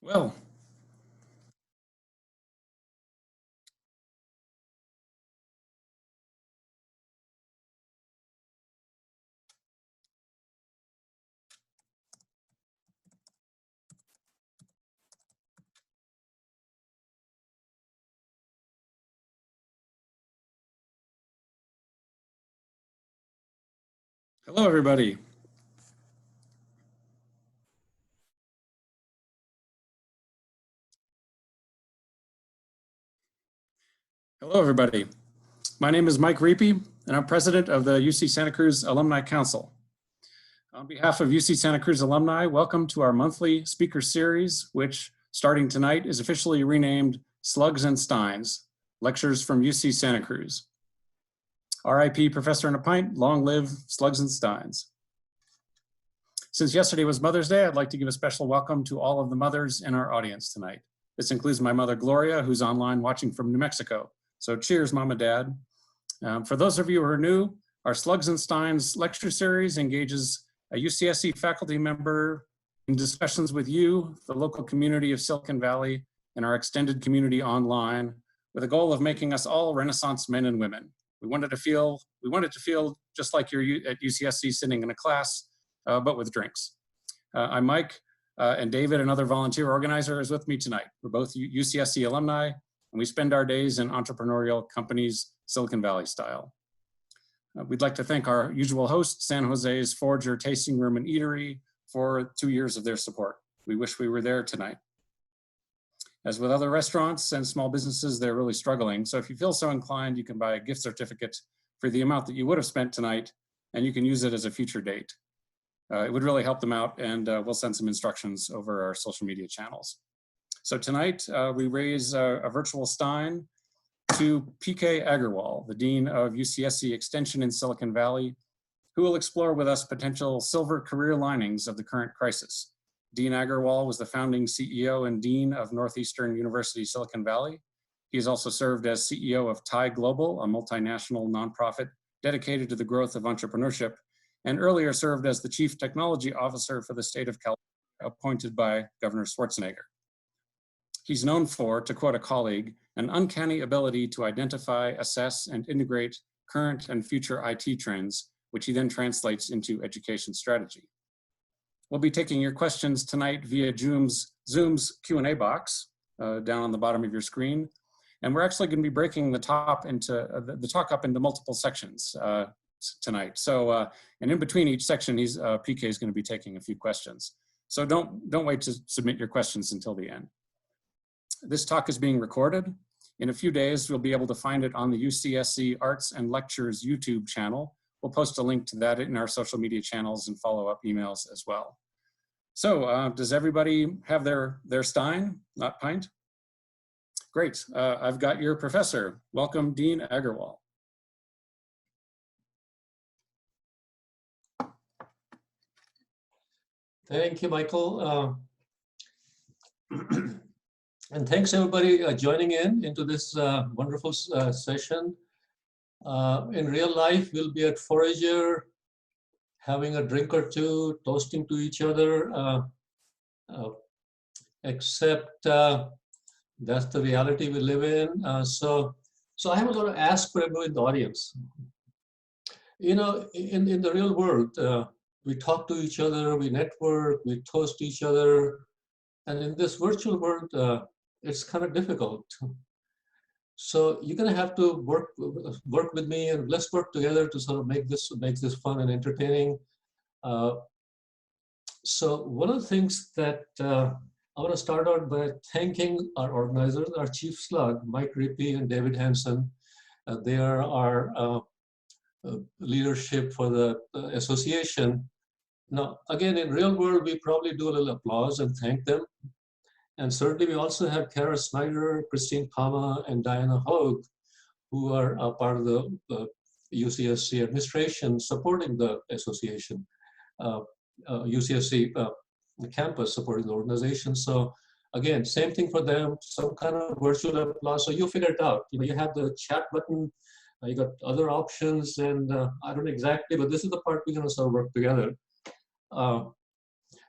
Well, hello, everybody. Hello, everybody. My name is Mike Reapy, and I'm president of the UC Santa Cruz Alumni Council. On behalf of UC Santa Cruz alumni, welcome to our monthly speaker series, which starting tonight is officially renamed Slugs and Steins, Lectures from UC Santa Cruz. RIP Professor in a Pint, long live Slugs and Steins. Since yesterday was Mother's Day, I'd like to give a special welcome to all of the mothers in our audience tonight. This includes my mother, Gloria, who's online watching from New Mexico. So cheers, Mom and Dad. For those of you who are new, our Slugs and Steins lecture series engages a UCSC faculty member in discussions with you, the local community of Silicon Valley, and our extended community online, with a goal of making us all Renaissance men and women. We wanted to feel just like you're at UCSC sitting in a class, but with drinks. I'm Mike, and David, another volunteer organizer, is with me tonight. We're both UCSC alumni, and we spend our days in entrepreneurial companies, Silicon Valley style. We'd like to thank our usual host, San Jose's Forager Tasting Room and Eatery, for 2 years of their support. We wish we were there tonight. As with other restaurants and small businesses, they're really struggling. So if you feel so inclined, you can buy a gift certificate for the amount that you would have spent tonight, and you can use it as a future date. It would really help them out, and we'll send some instructions over our social media channels. So tonight, we raise a virtual Stein to PK Agarwal, the Dean of UCSC Extension in Silicon Valley, who will explore with us potential silver career linings of the current crisis. Dean Agarwal was the founding CEO and Dean of Northeastern University Silicon Valley. He has also served as CEO of TIE Global, a multinational nonprofit dedicated to the growth of entrepreneurship, and earlier served as the Chief Technology Officer for the state of California, appointed by Governor Schwarzenegger. He's known for, to quote a colleague, an uncanny ability to identify, assess, and integrate current and future IT trends, which he then translates into education strategy. We'll be taking your questions tonight via Zoom's Q&A box down on the bottom of your screen. And we're actually going to be breaking the talk up into multiple sections tonight. So, and in between each section, PK is going to be taking a few questions. So don't wait to submit your questions until the end. This talk is being recorded. In a few days, you'll be able to find it on the UCSC Arts and Lectures YouTube channel. We'll post a link to that in our social media channels and follow-up emails as well. So does everybody have their Stein, not pint? Great, I've got your professor. Welcome, Dean Agarwal. Thank you, Michael. And thanks everybody joining into this wonderful session. In real life, we'll be at Forager, having a drink or two, toasting to each other, except that's the reality we live in. So I have a lot to ask for everyone in the audience. You know, in the real world, we talk to each other, we network, we toast each other. And in this virtual world, it's kind of difficult. So you're gonna have to work with me, and let's work together to sort of make this fun and entertaining. So one of the things that I want to start out by thanking our organizers, our chief slug, Mike Rippey and David Hansen. They are our leadership for the association. Now, again, in real world, we probably do a little applause and thank them. And certainly we also have Kara Snyder, Christine Kama, and Diana Hogue, who are a part of the UCSC administration supporting the association, UCSC campus supporting the organization. So again, same thing for them, some kind of virtual applause. So you figure it out. You know, you have the chat button, you got other options, and I don't know exactly, but this is the part we're gonna sort of work together.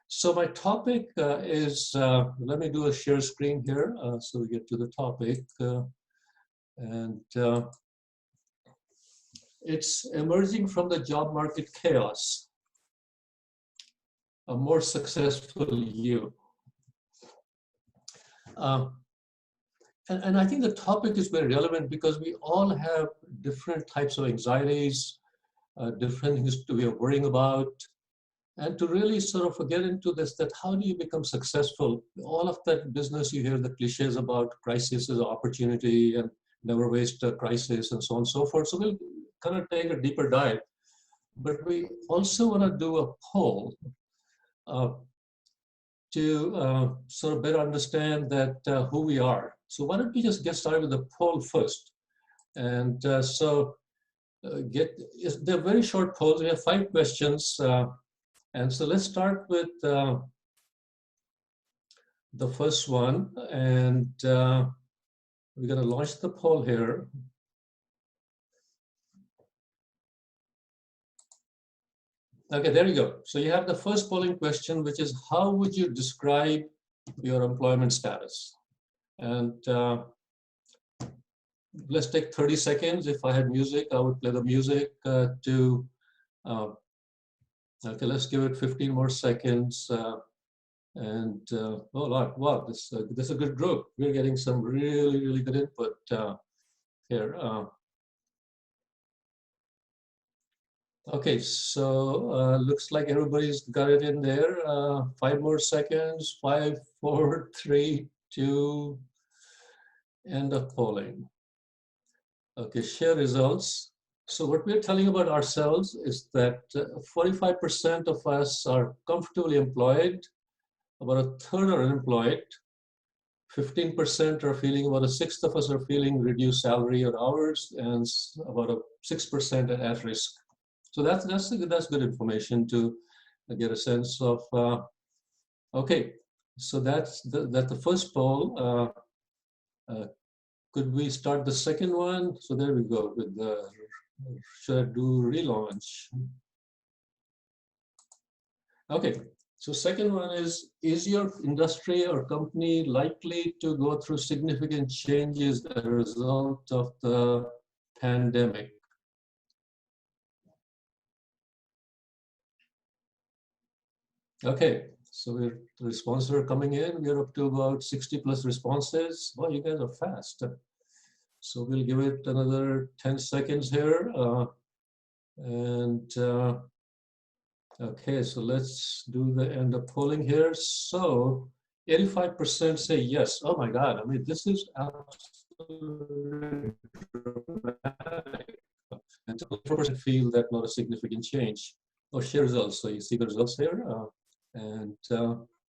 So my topic is, let me do a share screen here so we get to the topic. And it's emerging from the job market chaos, a more successful you. And I think the topic is very relevant because we all have different types of anxieties, different things we are worrying about. And to really sort of get into this, that how do you become successful? All of that business, you hear the cliches about crisis is an opportunity and never waste a crisis and so on and so forth. So we'll kind of take a deeper dive. But we also want to do a poll to sort of better understand that who we are. So why don't we just get started with the poll first? And they're very short polls. We have 5 questions. And so let's start with the first one. And we're going to launch the poll here. Okay, there you go. So you have the first polling question, which is how would you describe your employment status? And let's take 30 seconds. If I had music, I would play the music okay, let's give it 15 more seconds. Oh Lord, wow, this is a good group. We're getting some really, really good input here. Okay, so looks like everybody's got it in there. 5 more seconds, 5, 4, 3, 2, end of polling. Okay, share results. So what we're telling about ourselves is that 45% of us are comfortably employed, about a third are unemployed, 15% are feeling, about a sixth of us are feeling reduced salary or hours, and about a 6% are at risk. So that's good information to get a sense of. Okay, so that's the first poll. Could we start the second one? So there we go with the. Should I do relaunch? Okay, so second one is your industry or company likely to go through significant changes as a result of the pandemic? Okay, so the responses are coming in. We're up to about 60 plus responses. Well, you guys are fast. So we'll give it another 10 seconds here. Okay, so let's do the end of polling here. So 85% say yes. Oh my God, I mean, this is absolutely dramatic. And 4% feel that not a significant change. Or share results, so you see the results here.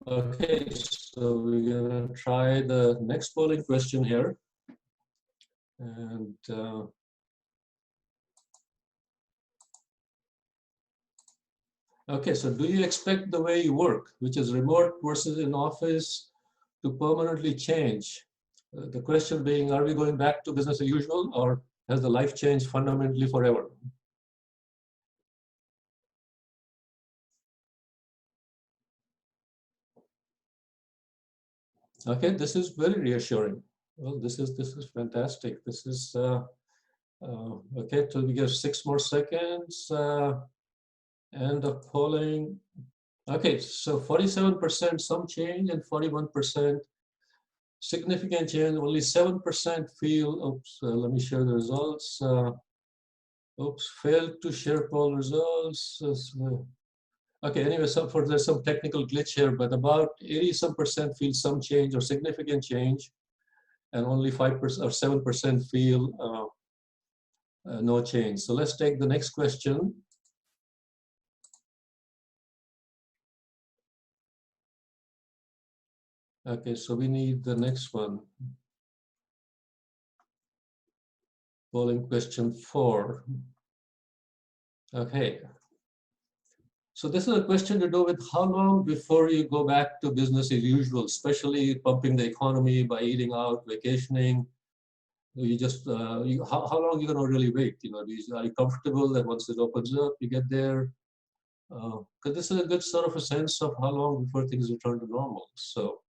Okay, so we're gonna try the next polling question here. And okay, so do you expect the way you work, which is remote versus in office, to permanently change? The question being, are we going back to business as usual, or has the life changed fundamentally forever? Okay, this is very reassuring. Well, this is fantastic. This is okay. So we get 6 more seconds. End of polling. Okay, so 47% some change and 41% significant change. Only 7% feel. Oops. Let me share the results. Oops. Failed to share poll results. Okay, anyway, there's some technical glitch here, but about 80% feel some change or significant change, and only 5% or 7% feel no change. So let's take the next question. Okay, so we need the next one. Polling question 4. Okay. So this is a question to do with how long before you go back to business as usual, especially pumping the economy by eating out, vacationing. You just, how long are you going to really wait? You know, are you comfortable that once it opens up, you get there? Because this is a good sort of a sense of how long before things return to normal. So,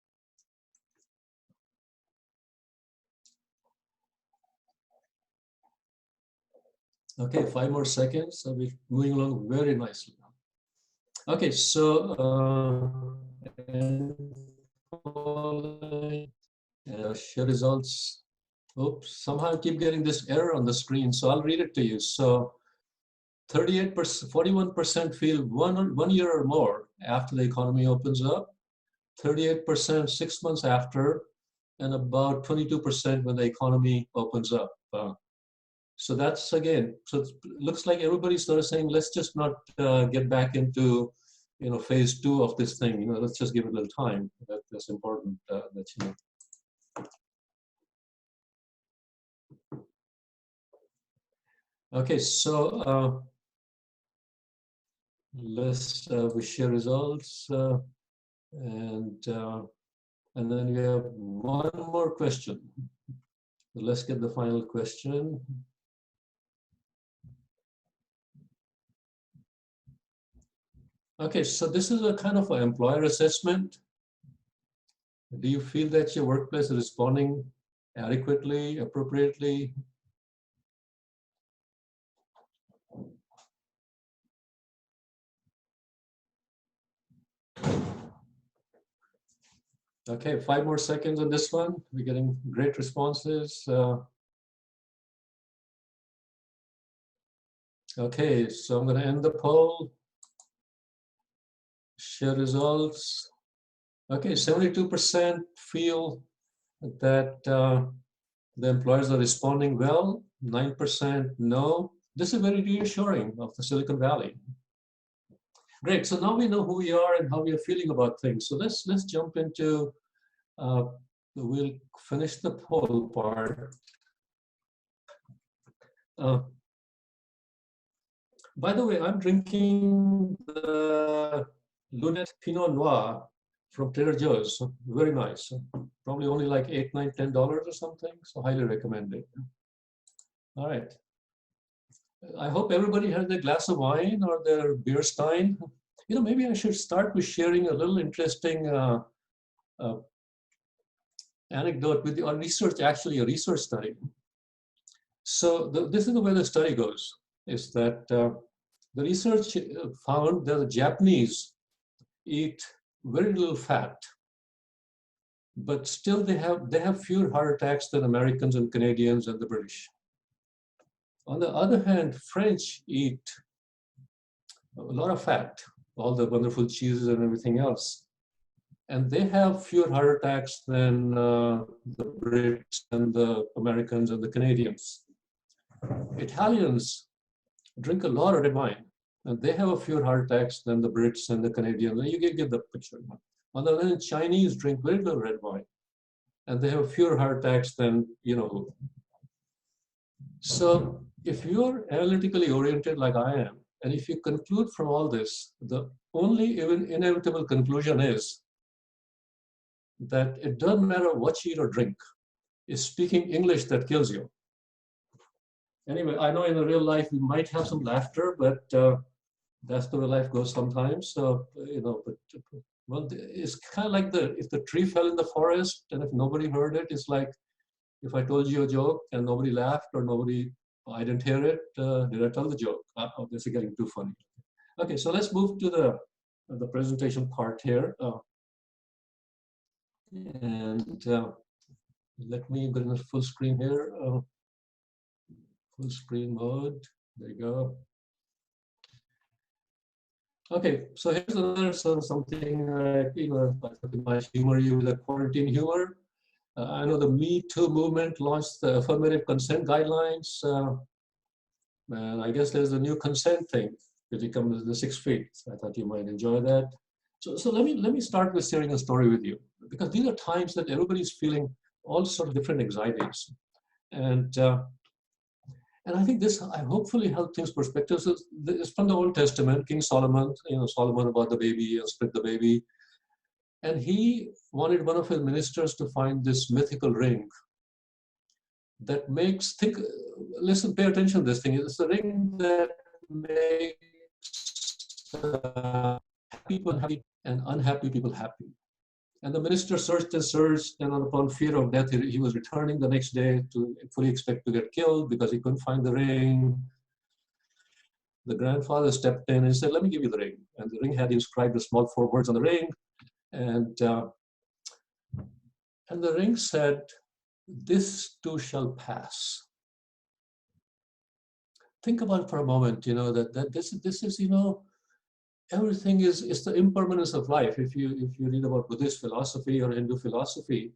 okay, 5 more seconds. So we're moving along very nicely. Okay, so share results. Oops, somehow I keep getting this error on the screen, so I'll read it to you. So 38%, 41% feel one year or more after the economy opens up, 38% 6 months after, and about 22% when the economy opens up. So that's again, so it looks like everybody's sort of saying, let's just not get back into, phase 2 of this thing. Let's just give it a little time. That's important that you know. Okay, so let's we share results, and then we have one more question. Let's get the final question. Okay, so this is a kind of an employer assessment. Do you feel that your workplace is responding adequately, appropriately? Okay, 5 more seconds on this one. We're getting great responses. Okay, so I'm going to end the poll. Share results. Okay, 72% feel that the employers are responding well. 9% no. This is very reassuring of the Silicon Valley. Great. So now we know who we are and how we are feeling about things. So let's jump into. We'll finish the poll part. By the way, I'm drinking the Lunette Pinot Noir from Trader Joe's. Very nice. Probably only like $8, $9, $10 or something. So highly recommend it. All right. I hope everybody has their glass of wine or their beer stein. Maybe I should start with sharing a little interesting anecdote with our research, actually a research study. So this is the way the study goes, is that the research found that the Japanese eat very little fat, but still they have fewer heart attacks than Americans and Canadians and the British. On the other hand, French eat a lot of fat, all the wonderful cheeses and everything else. And they have fewer heart attacks than the Brits and the Americans and the Canadians. Italians drink a lot of red wine, and they have a fewer heart attacks than the Brits and the Canadians. And you get the picture. On the other hand, Chinese drink very little red wine, and they have fewer heart attacks than who. So if you're analytically oriented like I am, and if you conclude from all this, the only inevitable conclusion is that it doesn't matter what you eat or drink, it's speaking English that kills you. Anyway, I know in the real life we might have some laughter, but that's the way life goes sometimes. So, well, it's kind of like if the tree fell in the forest and if nobody heard it, it's like if I told you a joke and nobody laughed or I didn't hear it, did I tell the joke? Oh, this is getting too funny. Okay, so let's move to the presentation part here. And let me go in the full screen here. Full screen mode. There you go. Okay, so here's another something my humor you with a quarantine humor. I know the Me Too movement launched the affirmative consent guidelines, and I guess there's a new consent thing which comes the 6 feet. So I thought you might enjoy that. So let me start with sharing a story with you, because these are times that everybody's feeling all sorts of different anxieties, and I think this I hopefully help things perspective. So it's from the Old Testament, King Solomon, Solomon about the baby and split the baby, and he wanted one of his ministers to find this mythical ring that makes listen, pay attention to this thing. It's a ring that makes happy people unhappy and unhappy people happy. And the minister searched and searched, and upon fear of death, he was returning the next day to fully expect to get killed because he couldn't find the ring. The grandfather stepped in and said, "Let me give you the ring." And the ring had inscribed the small 4 words on the ring. And the ring said, "This too shall pass." Think about it for a moment, that this is, everything is the impermanence of life. If you read about Buddhist philosophy or Hindu philosophy,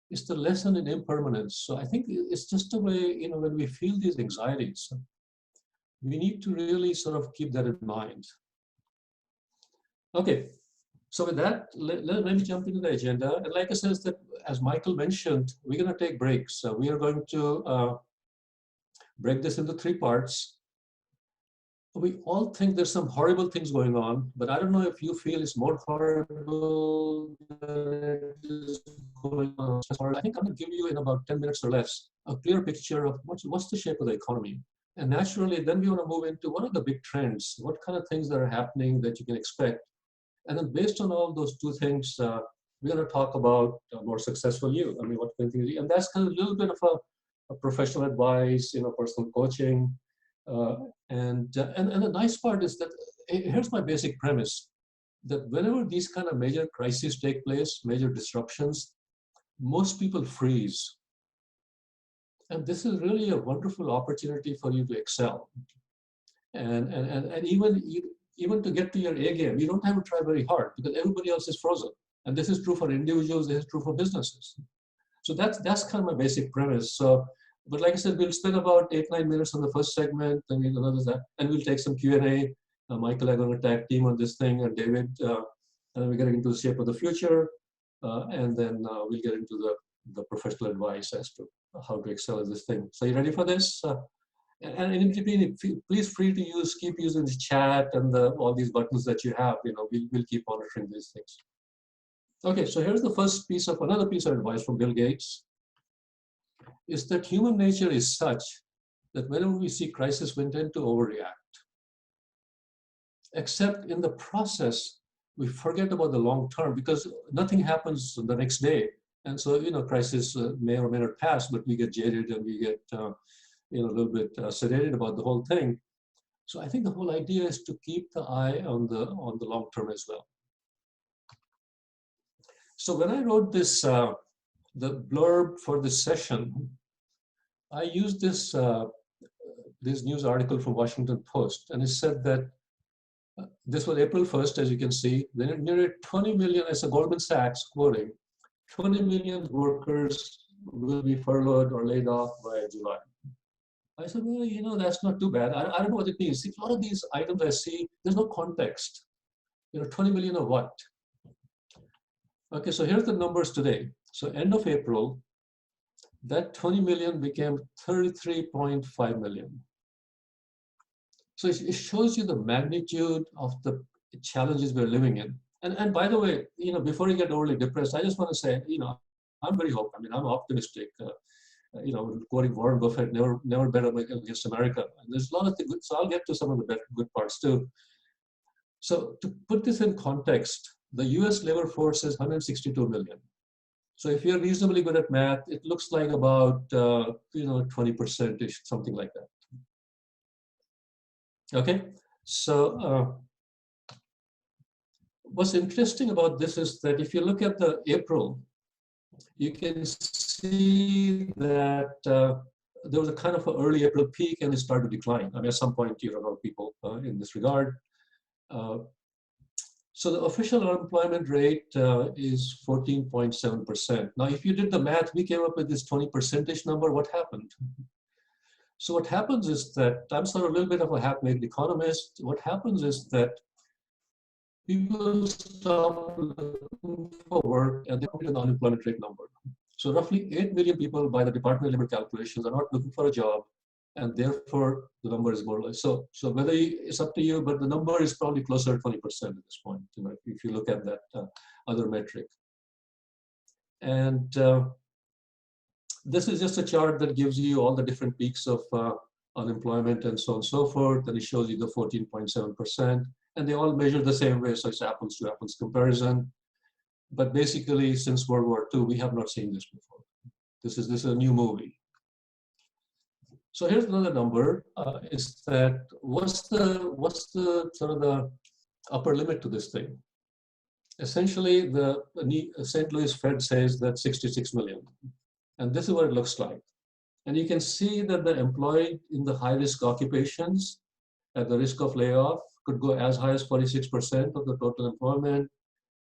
it's the lesson in impermanence. So I think it's just a way, when we feel these anxieties, we need to really sort of keep that in mind. Okay, so with that, let me jump into the agenda. And like I said, that as Michael mentioned, we're going to take breaks. So we are going to break this into 3 parts. We all think there's some horrible things going on, but I don't know if you feel it's more horrible than it is going on. I think I'm going to give you in about 10 minutes or less a clear picture of what's the shape of the economy. And naturally, then we want to move into what are the big trends, what kind of things that are happening that you can expect. And then based on all those 2 things, we're going to talk about a more successful you. I mean, what kind of things, and that's kind of a little bit of a professional advice, personal coaching. And the nice part is that here's my basic premise, that whenever these kind of major crises take place, major disruptions, most people freeze. And this is really a wonderful opportunity for you to excel. And even to get to your A game, you don't have to try very hard because everybody else is frozen. And this is true for individuals, this is true for businesses. So that's kind of my basic premise. So, but like I said, we'll spend about 8-9 minutes on the first segment, and we'll take some Q&A. Michael and I are going to tag team on this thing, and David, and then we're getting into the shape of the future, and then we'll get into the professional advice as to how to excel at this thing. So you ready for this? And in between, please free to keep using the chat and all these buttons that you have. We'll keep monitoring these things. Okay, so here's the another piece of advice from Bill Gates, is that human nature is such that whenever we see crisis, we tend to overreact. Except in the process, we forget about the long term because nothing happens the next day. And so, crisis may or may not pass, but we get jaded and we get a little bit sedated about the whole thing. So I think the whole idea is to keep the eye on the long term as well. So when I wrote this, the blurb for this session, I used this news article from Washington Post, and it said that this was April 1st, as you can see, then nearly 20 million, as a Goldman Sachs quoting, 20 million workers will be furloughed or laid off by July. I said, well, that's not too bad. I don't know what it means. See, a lot of these items I see, there's no context. 20 million of what? Okay, so here's the numbers today. So end of April, that 20 million became 33.5 million. So it shows you the magnitude of the challenges we're living in. And by the way, before you get overly depressed, I just want to say, I'm very hopeful. I mean, I'm optimistic. Quoting Warren Buffett, never bet against America. And there's a lot of things. So I'll get to some of the good parts too. So to put this in context, the US labor force is 162 million. So if you're reasonably good at math, it looks like about 20%ish, something like that. Okay, so what's interesting about this is that if you look at the April, you can see that there was a kind of an early April peak and it started to decline. I mean, at some point, you know, people in this regard. So the official unemployment rate is 14.7%. Now, if you did the math, we came up with this 20%ish number. What happened? So what happens is that, I'm sort of a little bit of a half-baked economist. What happens is that people stop looking for work and they put an unemployment rate number. So roughly 8 million people by the Department of Labor calculations are not looking for a job, and therefore the number is more or less. So whether it's up to you, but the number is probably closer to 20% at this point, if you look at that other metric. And this is just a chart that gives you all the different peaks of unemployment and so on and so forth, and it shows you the 14.7%. and they all measure the same way, so it's apples to apples comparison. But basically, since World War II, we have not seen this before. This is a new movie. So here's another number: is that what's the sort of the upper limit to this thing? Essentially, the St. Louis Fed says that 66 million, and this is what it looks like. And you can see that the employed in the high-risk occupations at the risk of layoff could go as high as 46% of the total employment.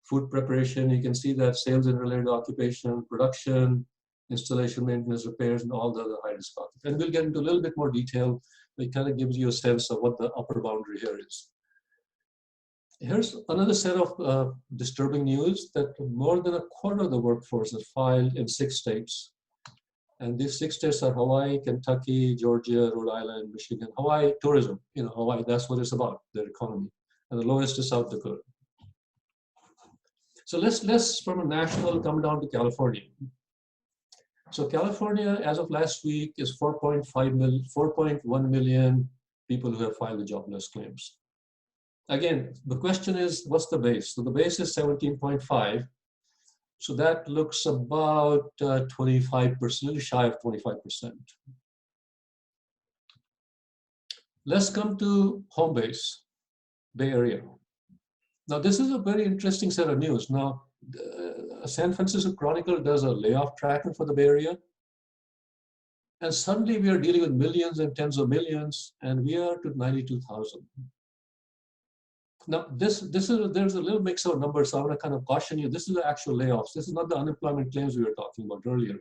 Food preparation, you can see that sales and related occupation, production, installation, maintenance, repairs, and all the other high-risk occupations. And we'll get into a little bit more detail. It kind of gives you a sense of what the upper boundary here is. Here's another set of disturbing news that more than a quarter of the workforce is filed in 6 states. And these 6 states are Hawaii, Kentucky, Georgia, Rhode Island, Michigan. Hawaii, tourism, Hawaii, that's what it's about, their economy. And the lowest is South Dakota. So let's from a national come down to California. So California, as of last week, is 4.1 million people who have filed the jobless claims. Again, the question is, what's the base? So the base is 17.5. So that looks about 25%, a little shy of 25%. Let's come to home base, Bay Area. Now, this is a very interesting set of news. Now, San Francisco Chronicle does a layoff tracker for the Bay Area. And suddenly we are dealing with millions and tens of millions, and we are to 92,000. Now, there's a little mix of numbers, so I want to kind of caution you. This is the actual layoffs. This is not the unemployment claims we were talking about earlier.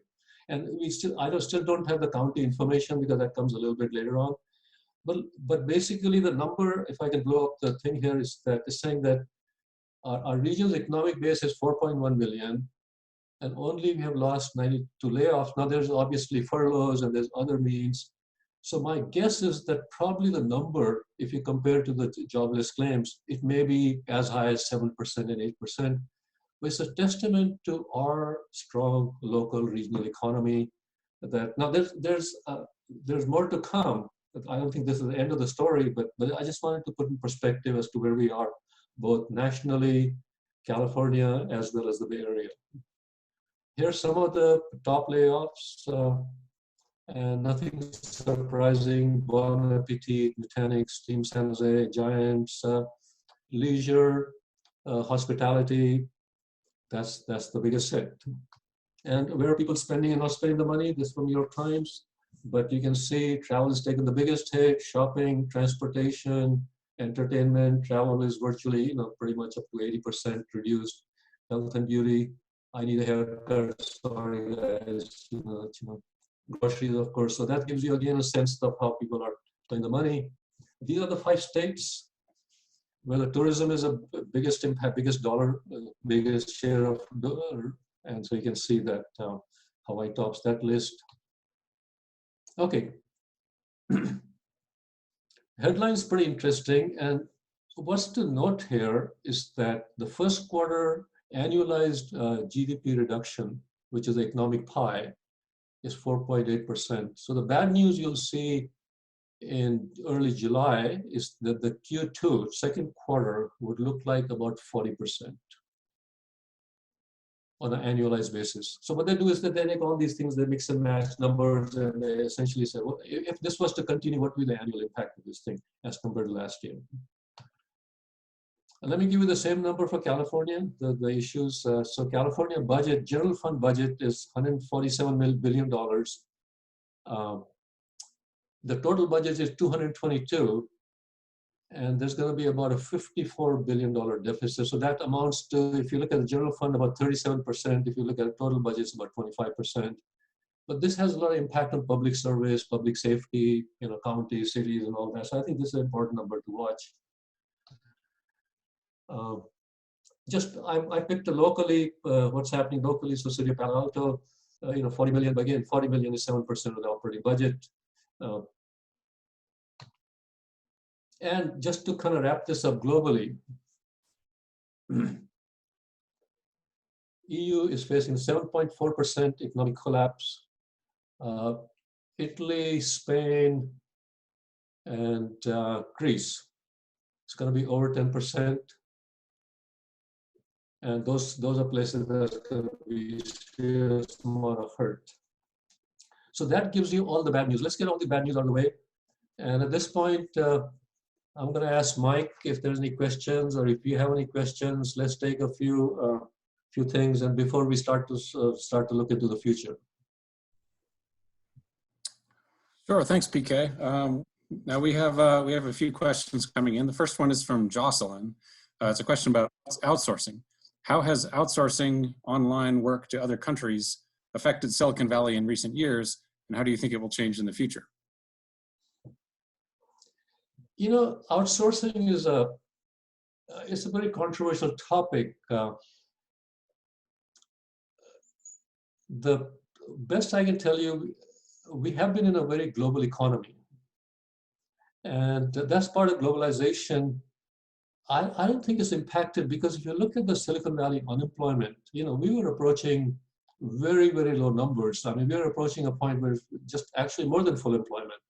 And I still don't have the county information because that comes a little bit later on. But basically the number, if I can blow up the thing here, is that it's saying that our region's economic base is 4.1 million, and only we have lost 92 layoffs. Now there's obviously furloughs and there's other means. So my guess is that probably the number, if you compare to the jobless claims, it may be as high as 7% and 8%. But it's a testament to our strong local regional economy. That now there's more to come. I don't think this is the end of the story, but I just wanted to put in perspective as to where we are, both nationally, California, as well as the Bay Area. Here's some of the top layoffs. And nothing surprising: Bon Appetit, Nutanix, Team San Jose, Giants, leisure, hospitality. That's the biggest hit. And where are people spending and not spending the money? This is from New York Times. But you can see travel has taken the biggest hit. Shopping, transportation, entertainment. Travel is virtually, pretty much up to 80% reduced. Health and beauty. I need a haircut. Sorry, guys. Groceries, of course. So that gives you again a sense of how people are spending the money. These are the 5 states where the tourism is a biggest impact, biggest share of dollar. And so you can see that Hawaii tops that list. Okay. Headline's pretty interesting. And what's to note here is that the first quarter annualized GDP reduction, which is the economic pie, is 4.8%. So the bad news you'll see in early July is that the Q2, second quarter, would look like about 40% on an annualized basis. So what they do is that they take all these things, they mix and match numbers, and they essentially say, well, if this was to continue, what would be the annual impact of this thing as compared to last year? And let me give you the same number for California, the issues. So California budget, general fund budget is $147 billion. The total budget is 222, and there's going to be about a $54 billion deficit. So that amounts to, if you look at the general fund, about 37%. If you look at the total budget, it's about 25%. But this has a lot of impact on public service, public safety, counties, cities, and all that. So I think this is an important number to watch. I picked locally, what's happening locally. So City of Palo Alto, 40 million, but again, 40 million is 7% of the operating budget. And just to kind of wrap this up globally, EU is facing 7.4% economic collapse. Italy, Spain, and Greece It's going to be over 10%. And those are places that's going to be serious amount of hurt. So that gives you all the bad news. Let's get all the bad news out of the way. And at this point, I'm going to ask Mike if there's any questions, or if you have any questions. Let's take a few things, and before we start to look into the future. Sure, thanks, PK. Now we have a few questions coming in. The first one is from Jocelyn. It's a question about outsourcing. How has outsourcing online work to other countries affected Silicon Valley in recent years, and how do you think it will change in the future? You know, outsourcing is it's a very controversial topic. The best I can tell you, we have been in a very global economy, and that's part of globalization. I don't think it's impacted, because if you look at the Silicon Valley unemployment, you know, we were approaching very, very low numbers. I mean, we were approaching a point where just actually more than full employment.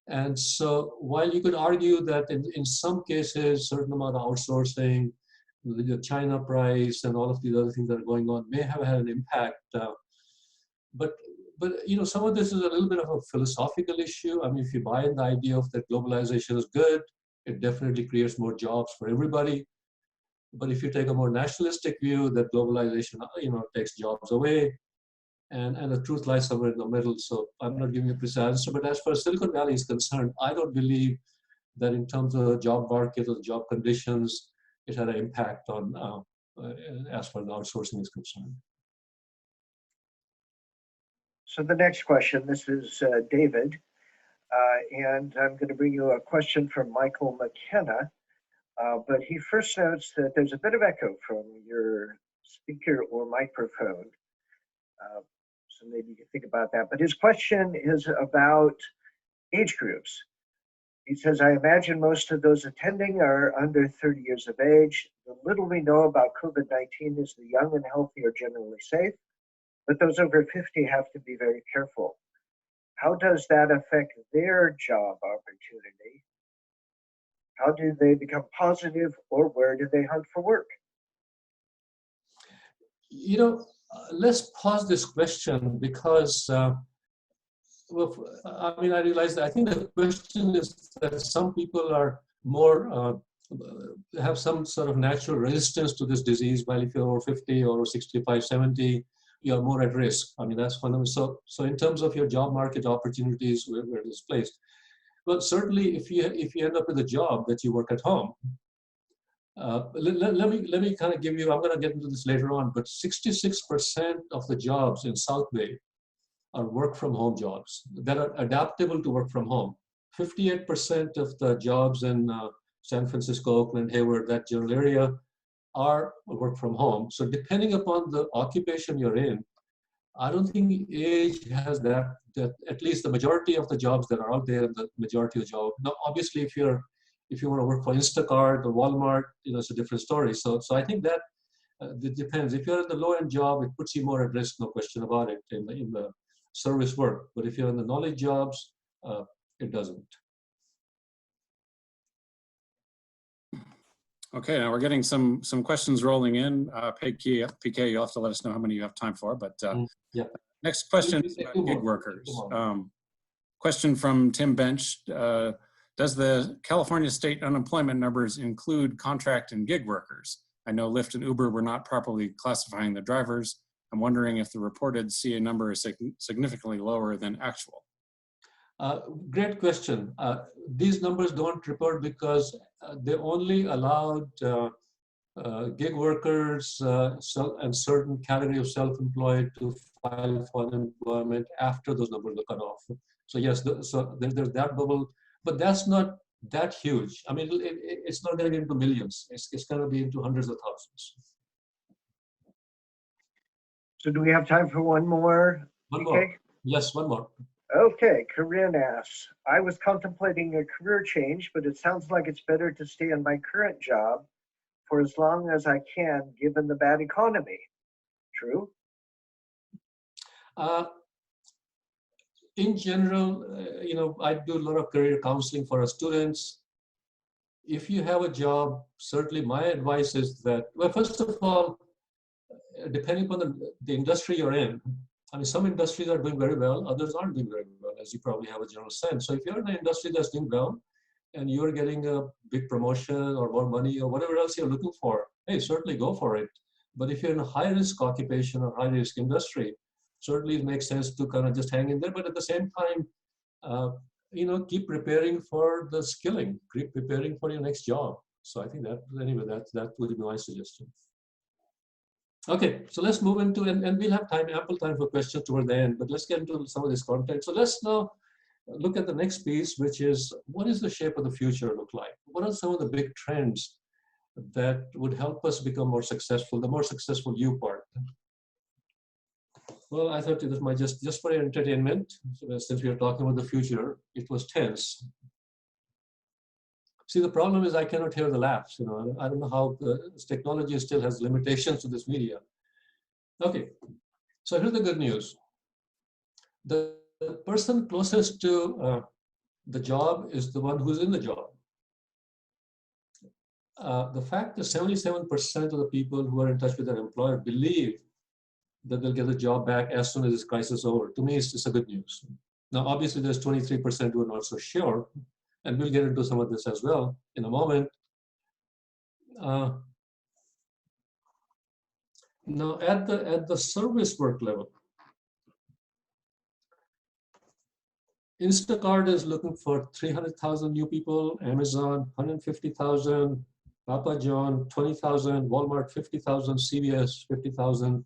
And so while you could argue that in some cases, certain amount of outsourcing, the China price and all of these other things that are going on may have had an impact, but you know, some of this is a little bit of a philosophical issue. I mean, if you buy in the idea of that globalization is good, it definitely creates more jobs for everybody. But if you take a more nationalistic view that globalization, you know, takes jobs away, and the truth lies somewhere in the middle. So I'm not giving a precise answer, but as far as Silicon Valley is concerned, I don't believe that in terms of the job market or the job conditions, it had an impact on as far as outsourcing is concerned. So the next question, this is David, and I'm going to bring you a question from Michael McKenna, but he first notes that there's a bit of echo from your speaker or microphone. So maybe you can think about that. But his question is about age groups. He says, I imagine most of those attending are under 30 years of age. The little we know about COVID-19 is the young and healthy are generally safe, but those over 50 have to be very careful. How does that affect their job opportunity? How do they become positive, or where do they hunt for work? You know, let's pause this question, because well, I mean, I realize that I think the question is that some people are more have some sort of natural resistance to this disease, while if you're over 50 or 65, 70, you're more at risk. I mean, that's fundamental. So in terms of your job market opportunities, where it is placed, well, certainly if you end up with a job that you work at home, let me kind of give you, I'm going to get into this later on, but 66% of the jobs in South Bay are work from home jobs that are adaptable to work from home. 58% of the jobs in San Francisco, Oakland, Hayward, that general area are work from home. So depending upon the occupation you're in, I don't think age has that at least the majority of the jobs that are out there, the majority of the jobs. Now, obviously, if you want to work for Instacart or Walmart, you know, it's a different story. So I think that it depends. If you're in the low-end job, it puts you more at risk, no question about it, in the service work. But if you're in the knowledge jobs, it doesn't. Okay, now we're getting some questions rolling in. PK, you'll have to let us know how many you have time for, but yeah. Next question is about gig workers. Question from Tim Bench. Does the California state unemployment numbers include contract and gig workers? I know Lyft and Uber were not properly classifying the drivers. I'm wondering if the reported CA number is significantly lower than actual. Great question. These numbers don't report because they only allowed gig workers and certain category of self-employed to file for unemployment after those numbers were cut off. So yes, so there's that bubble, but that's not that huge. I mean, it's not going to get into millions. It's going to be into hundreds of thousands. So do we have time for one more? One more. Yes, one more. Okay, Corinne asks, I was contemplating a career change, but it sounds like it's better to stay in my current job for as long as I can, given the bad economy. True? In general, you know, I do a lot of career counseling for our students. if you have a job, certainly my advice is that, well, first of all, depending upon the industry you're in, I mean, some industries are doing very well, others aren't doing very well, as you probably have a general sense. So if you're in an industry that's doing well, and you're getting a big promotion or more money or whatever else you're looking for, hey, certainly go for it. But if you're in a high-risk occupation or high-risk industry, certainly it makes sense to kind of just hang in there. But at the same time, keep preparing for the skilling, keep preparing for your next job. So I think that, anyway, that would be my suggestion. Okay, so let's move into, and we'll have ample time for questions toward the end, but let's get into some of this content. So let's now look at the next piece, which is, what is the shape of the future look like? What are some of the big trends that would help us become more successful, the more successful you part? Well, I thought this might just for your entertainment, since we are talking about the future, it was tense. See, the problem is I cannot hear the laughs. I don't know how this technology still has limitations to this media. Okay, so here's the good news. The person closest to the job is the one who's in the job. The fact that 77% of the people who are in touch with their employer believe that they'll get the job back as soon as this crisis is over, to me, it's a good news. Now, obviously, there's 23% who are not so sure, and we'll get into some of this as well in a moment. Now, at the service work level, Instacart is looking for 300,000 new people, Amazon 150,000, Papa John 20,000, Walmart 50,000, CVS 50,000.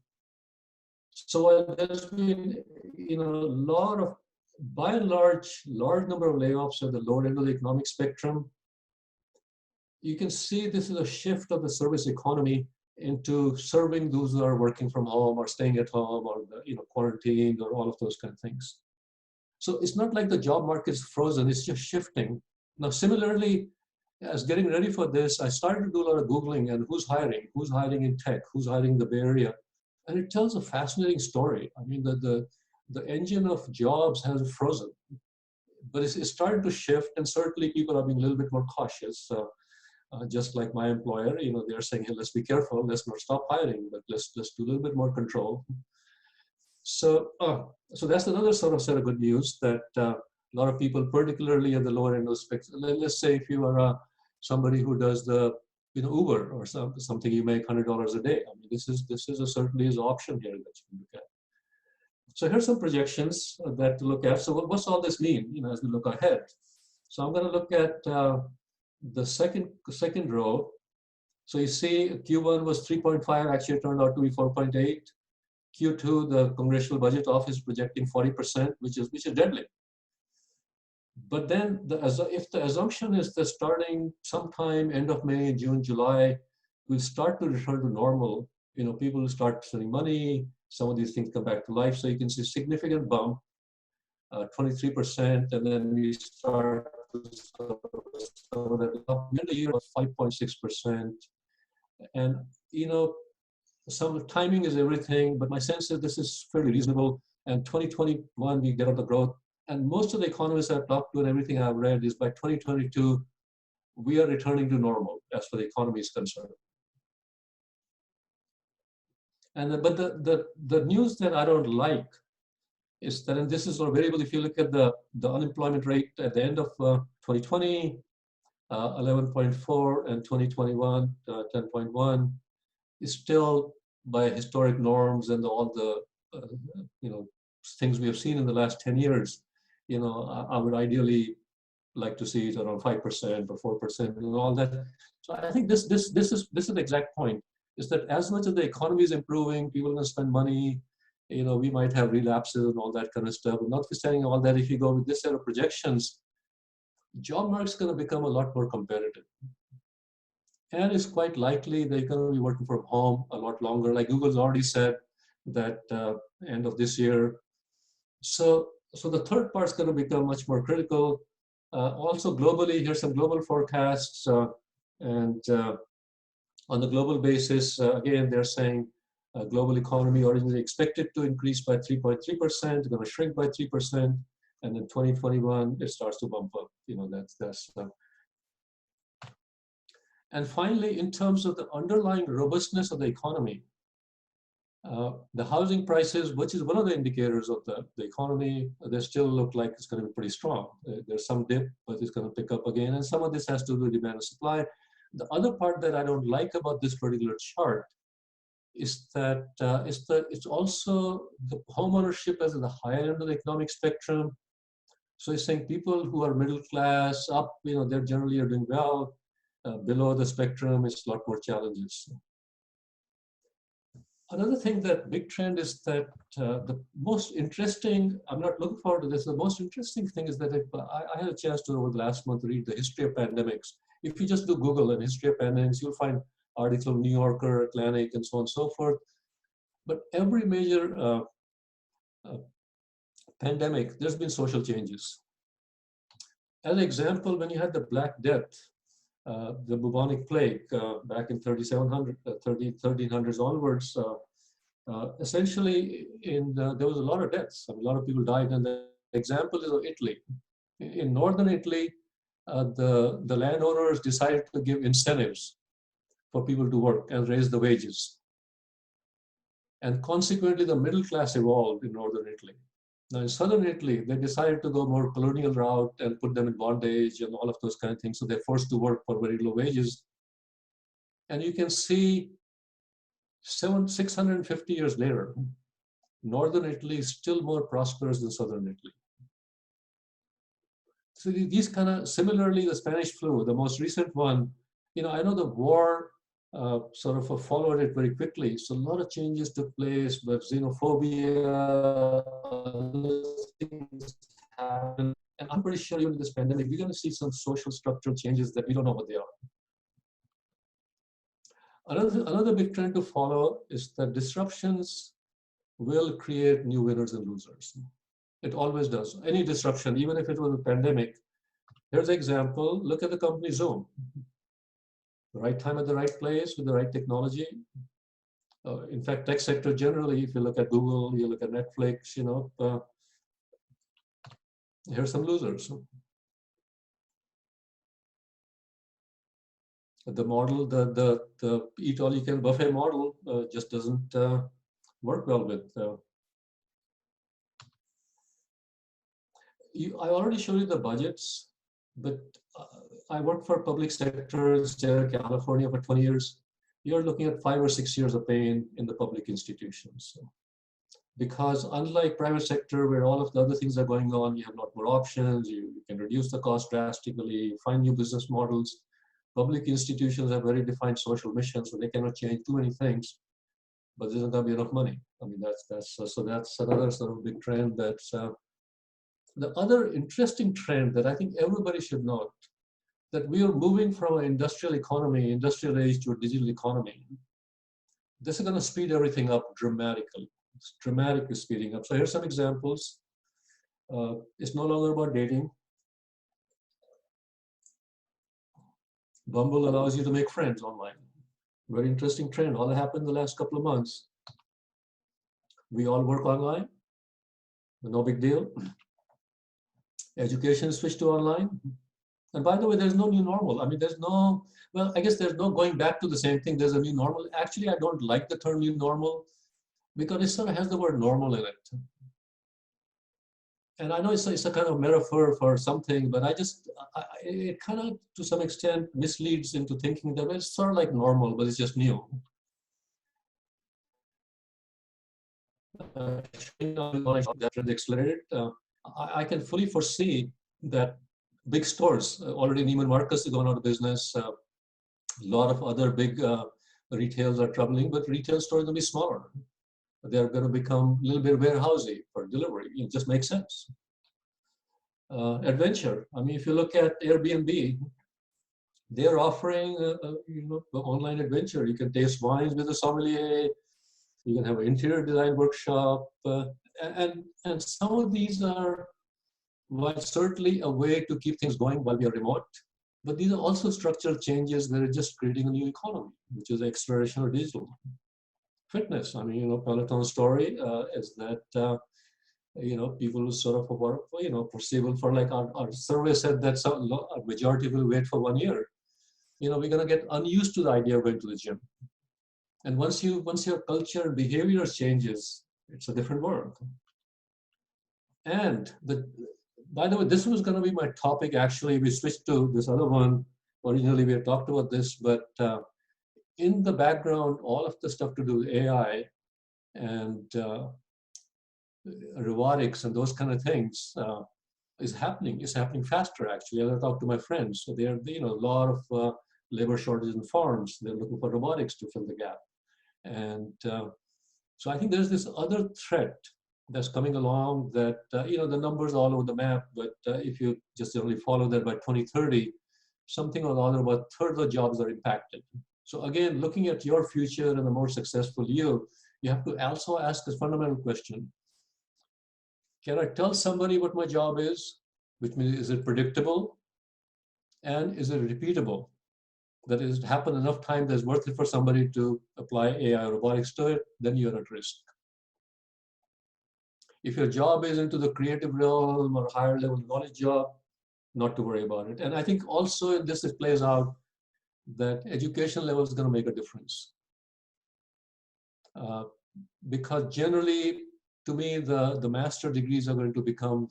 So there's been, lot of, by and large number of layoffs at the lower end of the economic spectrum. You can see this is a shift of the service economy into serving those who are working from home or staying at home or quarantined or all of those kind of things. So it's not like the job market is frozen, it's just shifting. Now, similarly, as getting ready for this, I started to do a lot of Googling and who's hiring in tech, who's hiring in the Bay Area. And it tells a fascinating story. I mean, the engine of jobs has frozen, but it's starting to shift, and certainly people are being a little bit more cautious. Just like my employer, they're saying, hey, let's be careful, let's not stop hiring, but let's do a little bit more control. So that's another sort of set of good news that a lot of people, particularly at the lower end of the spectrum, let's say if you are somebody who does the Uber or something, you make $100 a day. I mean, this is certainly an option here that you can look at. So here's some projections that to look at. So what's all this mean? As we look ahead. So I'm going to look at the second row. So you see, Q1 was 3.5. Actually, it turned out to be 4.8. Q2, the Congressional Budget Office projecting 40%, which is deadly. But then, if the assumption is that starting sometime end of May, June, July, we'll start to return to normal. People will start spending money. Some of these things come back to life. So you can see significant bump, 23%, and then we start some of that up in the year of 5.6%. And some timing is everything, but my sense is this is fairly reasonable. And 2021, we get on the growth. And most of the economists I've talked to and everything I've read is by 2022, we are returning to normal as far as the economy is concerned. But the news that I don't like is that, and this is sort of variable, if you look at the unemployment rate at the end of 2020, 11.4, and 2021, 10.1, is still by historic norms and all the things we have seen in the last 10 years. I would ideally like to see it around 5% or 4% and all that. So I think this is the exact point, is that as much as the economy is improving, people are going to spend money, we might have relapses and all that kind of stuff. But notwithstanding all that, if you go with this set of projections, job market is going to become a lot more competitive. And it's quite likely they're going to be working from home a lot longer. Like Google's already said that end of this year. So the third part is going to become much more critical. Also globally, here's some global forecasts. And on the global basis, again, they're saying global economy originally expected to increase by 3.3%, going to shrink by 3%. And in 2021, it starts to bump up. That's And finally, in terms of the underlying robustness of the economy, the housing prices, which is one of the indicators of the economy, they still look like it's going to be pretty strong. There's some dip, but it's going to pick up again. And some of this has to do with demand and supply. The other part that I don't like about this particular chart is that it's also the homeownership is at the higher end of the economic spectrum. So it's saying people who are middle class up, they're generally are doing well. Below the spectrum, it's a lot more challenges. Another thing, that big trend is that the most interesting, I'm not looking forward to this, the most interesting thing is that I had a chance to, over the last month, read the history of pandemics. If you just do Google and history of pandemics, you'll find articles of New Yorker, Atlantic, and so on and so forth. But every major pandemic, there's been social changes. As an example, when you had the Black Death, the bubonic plague back in 1300s onwards, essentially there was a lot of deaths. I mean, a lot of people died, and the example is of Italy. In northern Italy, the landowners decided to give incentives for people to work and raise the wages. And consequently, the middle class evolved in northern Italy. Now, in southern Italy, they decided to go more colonial route and put them in bondage and all of those kind of things. So they're forced to work for very low wages. And you can see 650 years later, northern Italy is still more prosperous than southern Italy. So these kind of, similarly, the Spanish flu, the most recent one, I know the war sort of followed it very quickly. So a lot of changes took place, but xenophobia, other things happened. And I'm pretty sure even in this pandemic, we're going to see some social structural changes that we don't know what they are. Another big trend to follow is that disruptions will create new winners and losers. It always does. Any disruption, even if it was a pandemic. Here's an example. Look at the company Zoom. The right time at the right place with the right technology. In fact, tech sector generally, if you look at Google, you look at Netflix, here's some losers. The model, the eat all you can buffet model just doesn't work well with. I already showed you the budgets, but I worked for public sector in state of California for 20 years. You're looking at 5 or 6 years of pain in the public institutions. So, because unlike private sector, where all of the other things are going on, you have a lot more options, you can reduce the cost drastically, find new business models. Public institutions have very defined social missions, so they cannot change too many things, but there's not going to be enough money. I mean, that's another sort of big trend. That's the other interesting trend that I think everybody should note, that we are moving from an industrial economy, industrial age, to a digital economy. This is going to speed everything up dramatically. It's dramatically speeding up. So here's some examples. It's no longer about dating. Bumble allows you to make friends online. Very interesting trend. All that happened in the last couple of months. We all work online. No big deal. Education switched to online. And by the way, there's no new normal. I mean, there's no, well, I guess there's no going back to the same thing. There's a new normal. Actually, I don't like the term new normal because it sort of has the word normal in it. And I know it's a kind of metaphor for something, but it kind of, to some extent, misleads into thinking that it's sort of like normal, but it's just new. That trend accelerated. I can fully foresee that big stores, already Neiman Marcus is going out of business. A lot of other big retails are troubling, but retail stores will be smaller. They're going to become a little bit warehousey for delivery. It just makes sense. Adventure. I mean, if you look at Airbnb, they're offering the online adventure. You can taste wines with a sommelier. You can have an interior design workshop, and some of these are, while certainly a way to keep things going while we are remote, but these are also structural changes that are just creating a new economy, which is acceleration of digital. Fitness. I mean, Peloton's story is that people sort of are foreseeable for, like, our survey said that a majority will wait for 1 year. we're going to get unused to the idea of going to the gym. And once your culture and behavior changes, it's a different world. And by the way, this was going to be my topic. Actually, we switched to this other one. Originally, we had talked about this, but in the background, all of the stuff to do with AI and robotics and those kind of things is happening. It's happening faster, actually. As I talk to my friends, so there are a lot of labor shortages in farms. They're looking for robotics to fill the gap. And so I think there's this other threat that's coming along that, the numbers all over the map, but if you just generally follow that by 2030, something or other, about a third of the jobs are impacted. So again, looking at your future and a more successful you have to also ask this fundamental question. Can I tell somebody what my job is? Which means, is it predictable? And is it repeatable? That is, happen enough times that's worth it for somebody to apply AI or robotics to it, then you're at risk. If your job is into the creative realm or higher level knowledge job, not to worry about it. And I think also in this, it plays out that education level is going to make a difference. Because generally, to me, the master degrees are going to become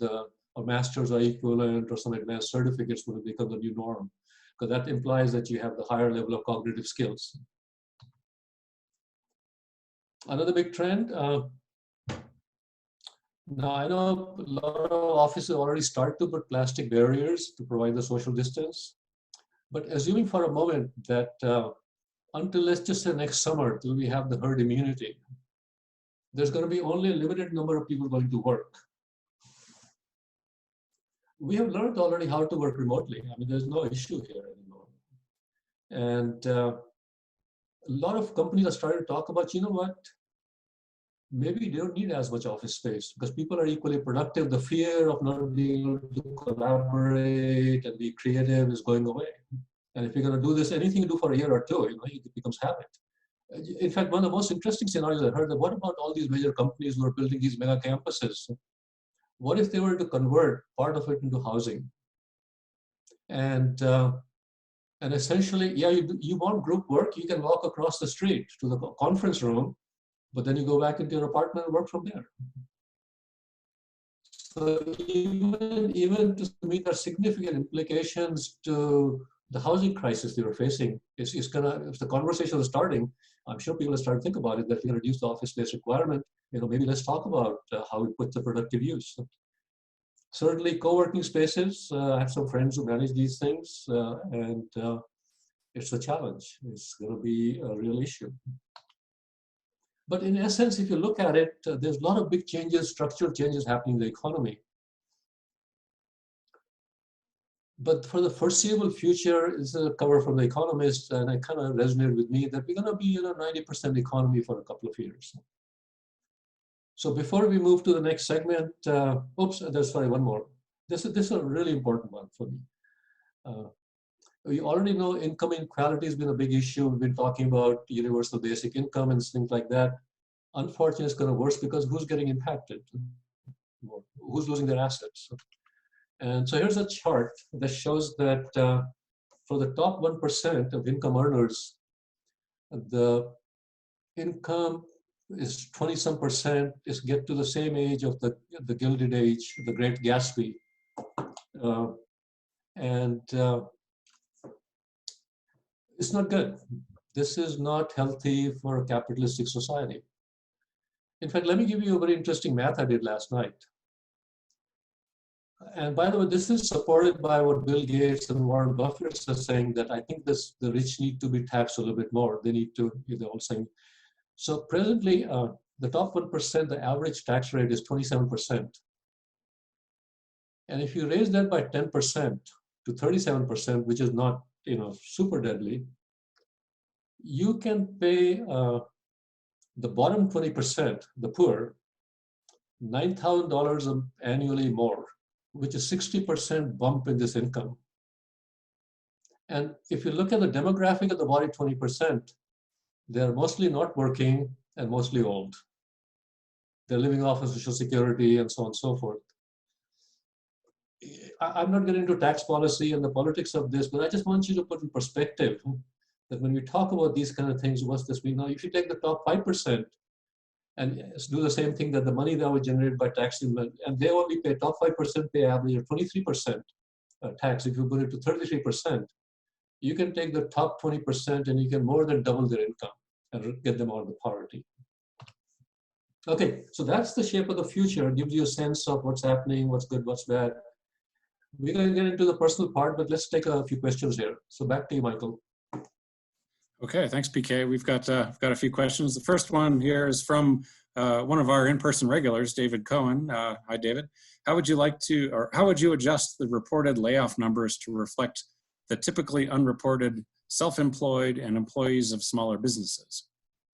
or masters are equivalent, or some advanced certificates will become the new norm, because that implies that you have the higher level of cognitive skills. Another big trend, now I know a lot of offices already start to put plastic barriers to provide the social distance, but assuming for a moment that until, let's just say, next summer, till we have the herd immunity, there's going to be only a limited number of people going to work. We have learned already how to work remotely. I mean, there's no issue here anymore. And a lot of companies are starting to talk about, what? Maybe they don't need as much office space because people are equally productive. The fear of not being able to collaborate and be creative is going away. And if you're going to do this, anything you do for a year or two, it becomes habit. In fact, one of the most interesting scenarios I heard, what about all these major companies who are building these mega campuses? What if they were to convert part of it into housing? And essentially, yeah, you want group work, you can walk across the street to the conference room, but then you go back into your apartment and work from there. So even to me, there are significant implications to the housing crisis they were facing. If the conversation is starting, I'm sure people are starting to think about it, that we're going to reduce the office space requirement. Maybe let's talk about how we put the productive use. Certainly, co-working spaces. I have some friends who manage these things, and it's a challenge. It's going to be a real issue. But in essence, if you look at it, there's a lot of big changes, structural changes happening in the economy. But for the foreseeable future, this is a cover from The Economist, and it kind of resonated with me that we're going to be in a 90% economy for a couple of years. So before we move to the next segment, there's one more. This is a really important one for me. We already know income inequality has been a big issue. We've been talking about universal basic income and things like that. Unfortunately, it's going to worse because who's getting impacted? Who's losing their assets? And so here's a chart that shows that for the top 1% of income earners, the income is 20-some percent, is get to the same age of the Gilded Age, the Great Gatsby. It's not good. This is not healthy for a capitalistic society. In fact, let me give you a very interesting math I did last night. And by the way, this is supported by what Bill Gates and Warren Buffett are saying, that I think the rich need to be taxed a little bit more. They need to, they're all saying. So presently, the top 1%, the average tax rate is 27%. And if you raise that by 10% to 37%, which is not super deadly, you can pay the bottom 20%, the poor, $9,000 annually more, which is 60% bump in this income. And if you look at the demographic of the bottom 20%, they're mostly not working and mostly old. They're living off of Social Security and so on and so forth. I'm not getting into tax policy and the politics of this, but I just want you to put in perspective that when we talk about these kind of things, what's this mean? Now, if you take the top 5% and do the same thing, that the money that was generated by tax, and they only pay, top 5% pay average of 23% tax. If you put it to 33%, you can take the top 20% and you can more than double their income and get them out of the poverty. Okay, so that's the shape of the future. It gives you a sense of what's happening, what's good, what's bad. We're going to get into the personal part, but let's take a few questions here. So back to you, Michael. Okay, thanks, PK. We've got a few questions. The first one here is from one of our in-person regulars, David Cohen. Hi, David. How would you adjust the reported layoff numbers to reflect the typically unreported self-employed and employees of smaller businesses?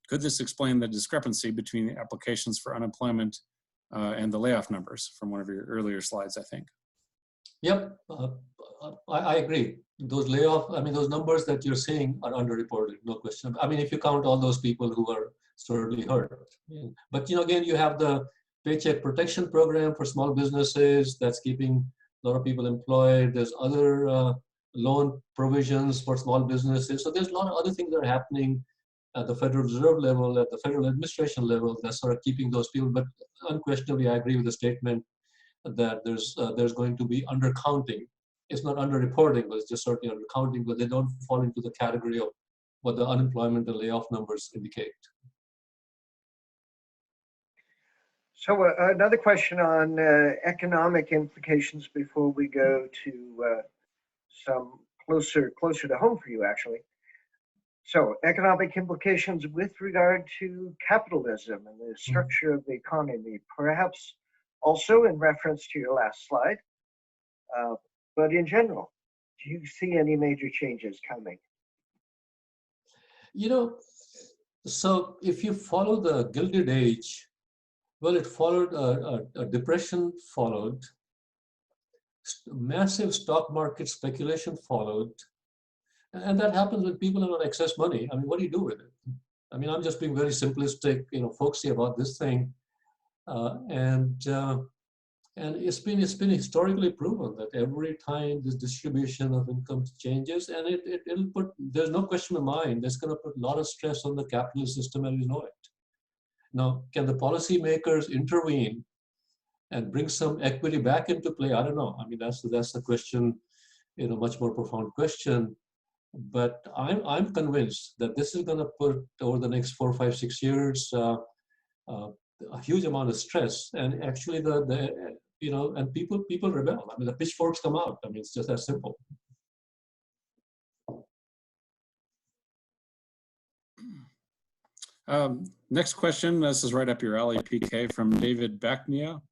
Could this explain the discrepancy between the applications for unemployment and the layoff numbers from one of your earlier slides, I think? Yep, I agree. Those those numbers that you're seeing are underreported, no question. I mean, if you count all those people who are sorely hurt. But again, you have the Paycheck Protection Program for small businesses that's keeping a lot of people employed. There's other loan provisions for small businesses. So there's a lot of other things that are happening at the Federal Reserve level, at the Federal Administration level, that's sort of keeping those people. But unquestionably, I agree with the statement that there's going to be undercounting. It's not underreporting, but it's just certainly undercounting, but they don't fall into the category of what the unemployment and layoff numbers indicate. So another question on economic implications before we go to some closer to home for you, actually. So economic implications with regard to capitalism and the structure of the economy, perhaps also in reference to your last slide, but in general, do you see any major changes coming? So if you follow the Gilded Age, well, it followed, a depression followed, massive stock market speculation followed, and that happens when people have got excess money. I mean, what do you do with it? I mean, I'm just being very simplistic, folksy about this thing. And it's been historically proven that every time this distribution of income changes, and it'll put, there's no question of mind, that's going to put a lot of stress on the capitalist system as we know it. Now, can the policymakers intervene and bring some equity back into play? I don't know. I mean, that's the question, much more profound question. But I'm convinced that this is going to put over the next 4, 5, 6 years a huge amount of stress, and actually and people rebel. I mean, the pitchforks come out. I mean, it's just that simple. Next question, this is right up your alley, PK, from David Backnia.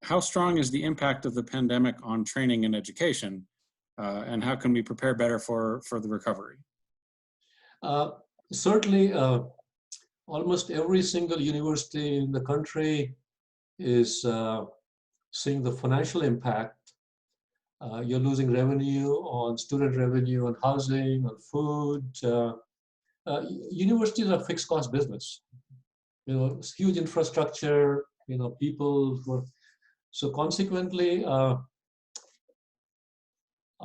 How strong is the impact of the pandemic on training and education? And how can we prepare better for the recovery? Certainly, almost every single university in the country is seeing the financial impact. You're losing revenue on student revenue, on housing, on food. Universities are fixed cost business. It's huge infrastructure, people. So consequently,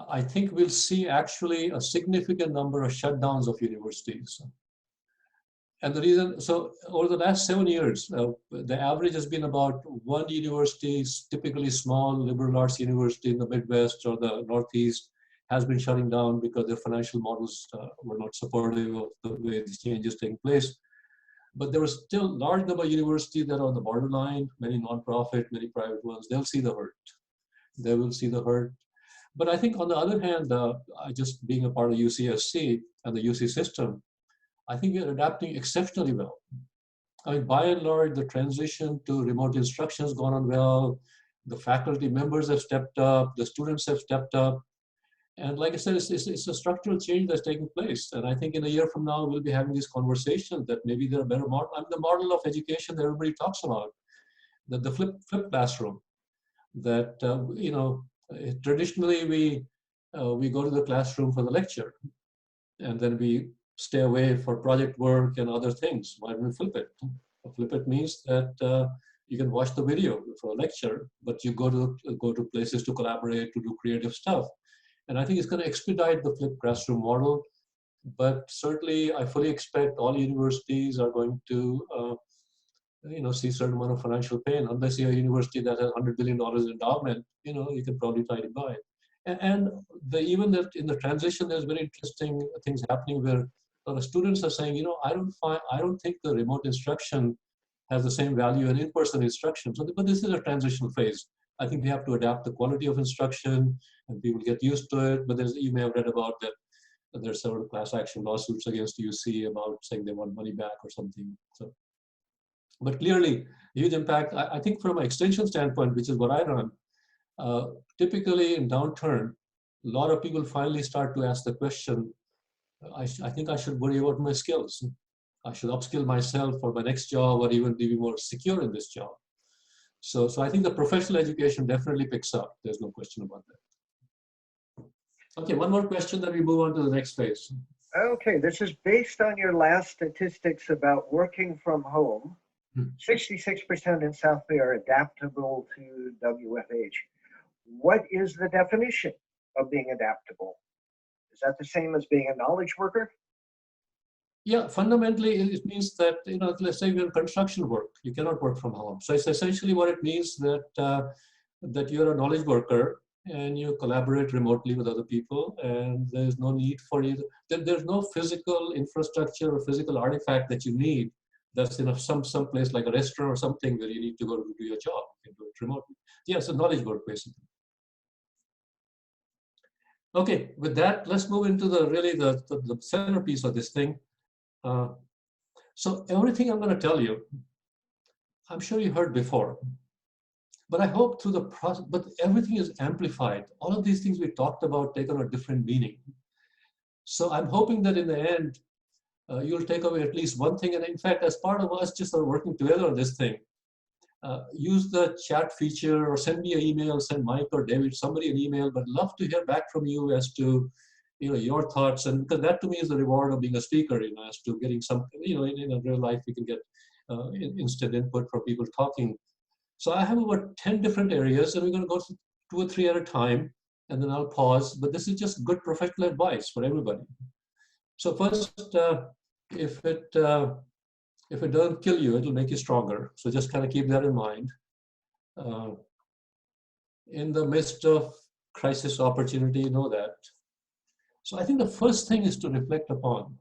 I think we'll see actually a significant number of shutdowns of universities. And the reason, so over the last 7 years, the average has been about one university, typically small liberal arts university in the Midwest or the Northeast, has been shutting down because their financial models were not supportive of the way these changes taking place. But there was still a large number of universities that are on the borderline, many nonprofit, many private ones. They'll see the hurt. They will see the hurt. But I think on the other hand, just being a part of UCSC and the UC system, I think we're adapting exceptionally well. I mean, by and large, the transition to remote instruction has gone on well. The faculty members have stepped up. The students have stepped up. And like I said, it's a structural change that's taking place. And I think in a year from now, we'll be having this conversation that maybe there are better models. I mean, the model of education that everybody talks about, the flip classroom, that, traditionally we go to the classroom for the lecture, and then we stay away for project work and other things. Why don't we flip it? Flip it means that You can watch the video for a lecture, but you go to places to collaborate, to do creative stuff. And I think it's going to expedite the flipped classroom model. But certainly, I fully expect all universities are going to see a certain amount of financial pain. Unless you're a university that has $100 billion endowment, you can probably try to buy it. And even that in the transition, there's very interesting things happening where a lot of students are saying, I don't think the remote instruction has the same value as in-person instruction. So, but this is a transitional phase. I think we have to adapt the quality of instruction, and people get used to it. But you may have read about that. There's several class action lawsuits against UC about saying they want money back or something. So, but clearly, huge impact. I think from an extension standpoint, which is what I run, typically in downturn, a lot of people finally start to ask the question, I think I should worry about my skills. I should upskill myself for my next job or even be more secure in this job. So I think the professional education definitely picks up. There's no question about that. Okay, one more question, then we move on to the next phase. Okay, this is based on your last statistics about working from home. 66% in South Bay are adaptable to WFH. What is the definition of being adaptable? Is that the same as being a knowledge worker? Yeah, fundamentally, it means that, let's say you're in construction work, you cannot work from home. So it's essentially what it means that, that you're a knowledge worker and you collaborate remotely with other people, and there's no need for you. There's no physical infrastructure or physical artifact that you need that's in some place like a restaurant or something where you need to go to do your job. You can do it remotely. Yeah, it's a knowledge work, basically. Okay, with that, let's move into the centerpiece of this thing. So everything I'm going to tell you, I'm sure you heard before, but I hope through the process, but everything is amplified. All of these things we talked about take on a different meaning. So I'm hoping that in the end, you'll take away at least one thing. And in fact, as part of us just working together on this thing, use the chat feature or send me an email, send Mike or David, somebody an email, but love to hear back from you as to your thoughts, and because that to me is the reward of being a speaker, as to getting some, in real life we can get instant input from people talking. So I have about 10 different areas, and we're going to go through 2 or 3 at a time, and then I'll pause. But this is just good professional advice for everybody. So first, if it doesn't kill you, it'll make you stronger. So just kind of keep that in mind. In the midst of crisis opportunity, you know that. So I think the first thing is to reflect upon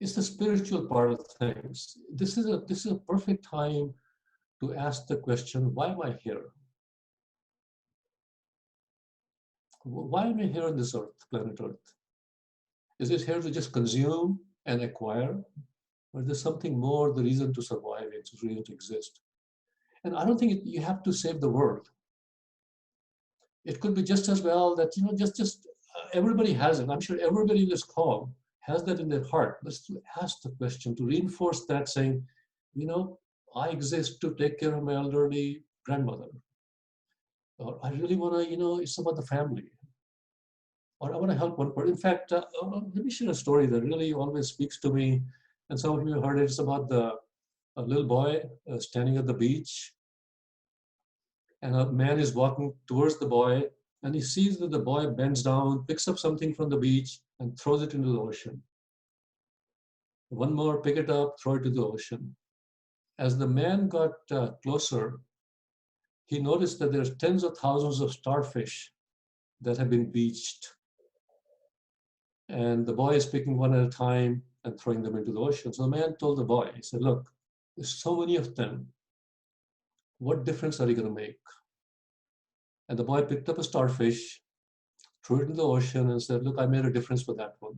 is the spiritual part of things. This is a perfect time to ask the question, why am I here? Why am I here on this earth, planet Earth? Is it here to just consume and acquire? Or there's something more, the reason to survive, it's the reason to exist? And I don't think you have to save the world. It could be just as well that, everybody has it. I'm sure everybody in this call has that in their heart. Let's ask the question to reinforce that, saying, I exist to take care of my elderly grandmother. Or I really want to, it's about the family. Or I want to help one person. In fact, let me share a story that really always speaks to me. And some of you have heard it. It's about a little boy standing at the beach. And a man is walking towards the boy. And he sees that the boy bends down, picks up something from the beach, and throws it into the ocean. One more, pick it up, throw it to the ocean. As the man got closer, he noticed that there's tens of thousands of starfish that have been beached. And the boy is picking one at a time and throwing them into the ocean. So the man told the boy, he said, look, there's so many of them. What difference are you going to make? And the boy picked up a starfish, threw it into the ocean, and said, look, I made a difference with that one.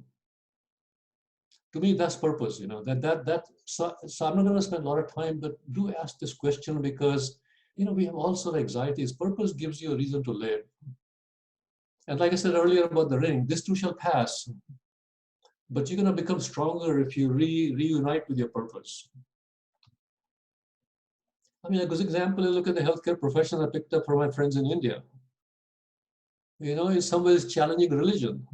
To me, that's purpose, so I'm not going to spend a lot of time, but do ask this question because, we have all sort of anxieties. Purpose gives you a reason to live. And like I said earlier about the ring, this too shall pass, but you're going to become stronger if you reunite with your purpose. I mean, a good example is look at the healthcare profession I picked up from my friends in India. In some ways challenging religion.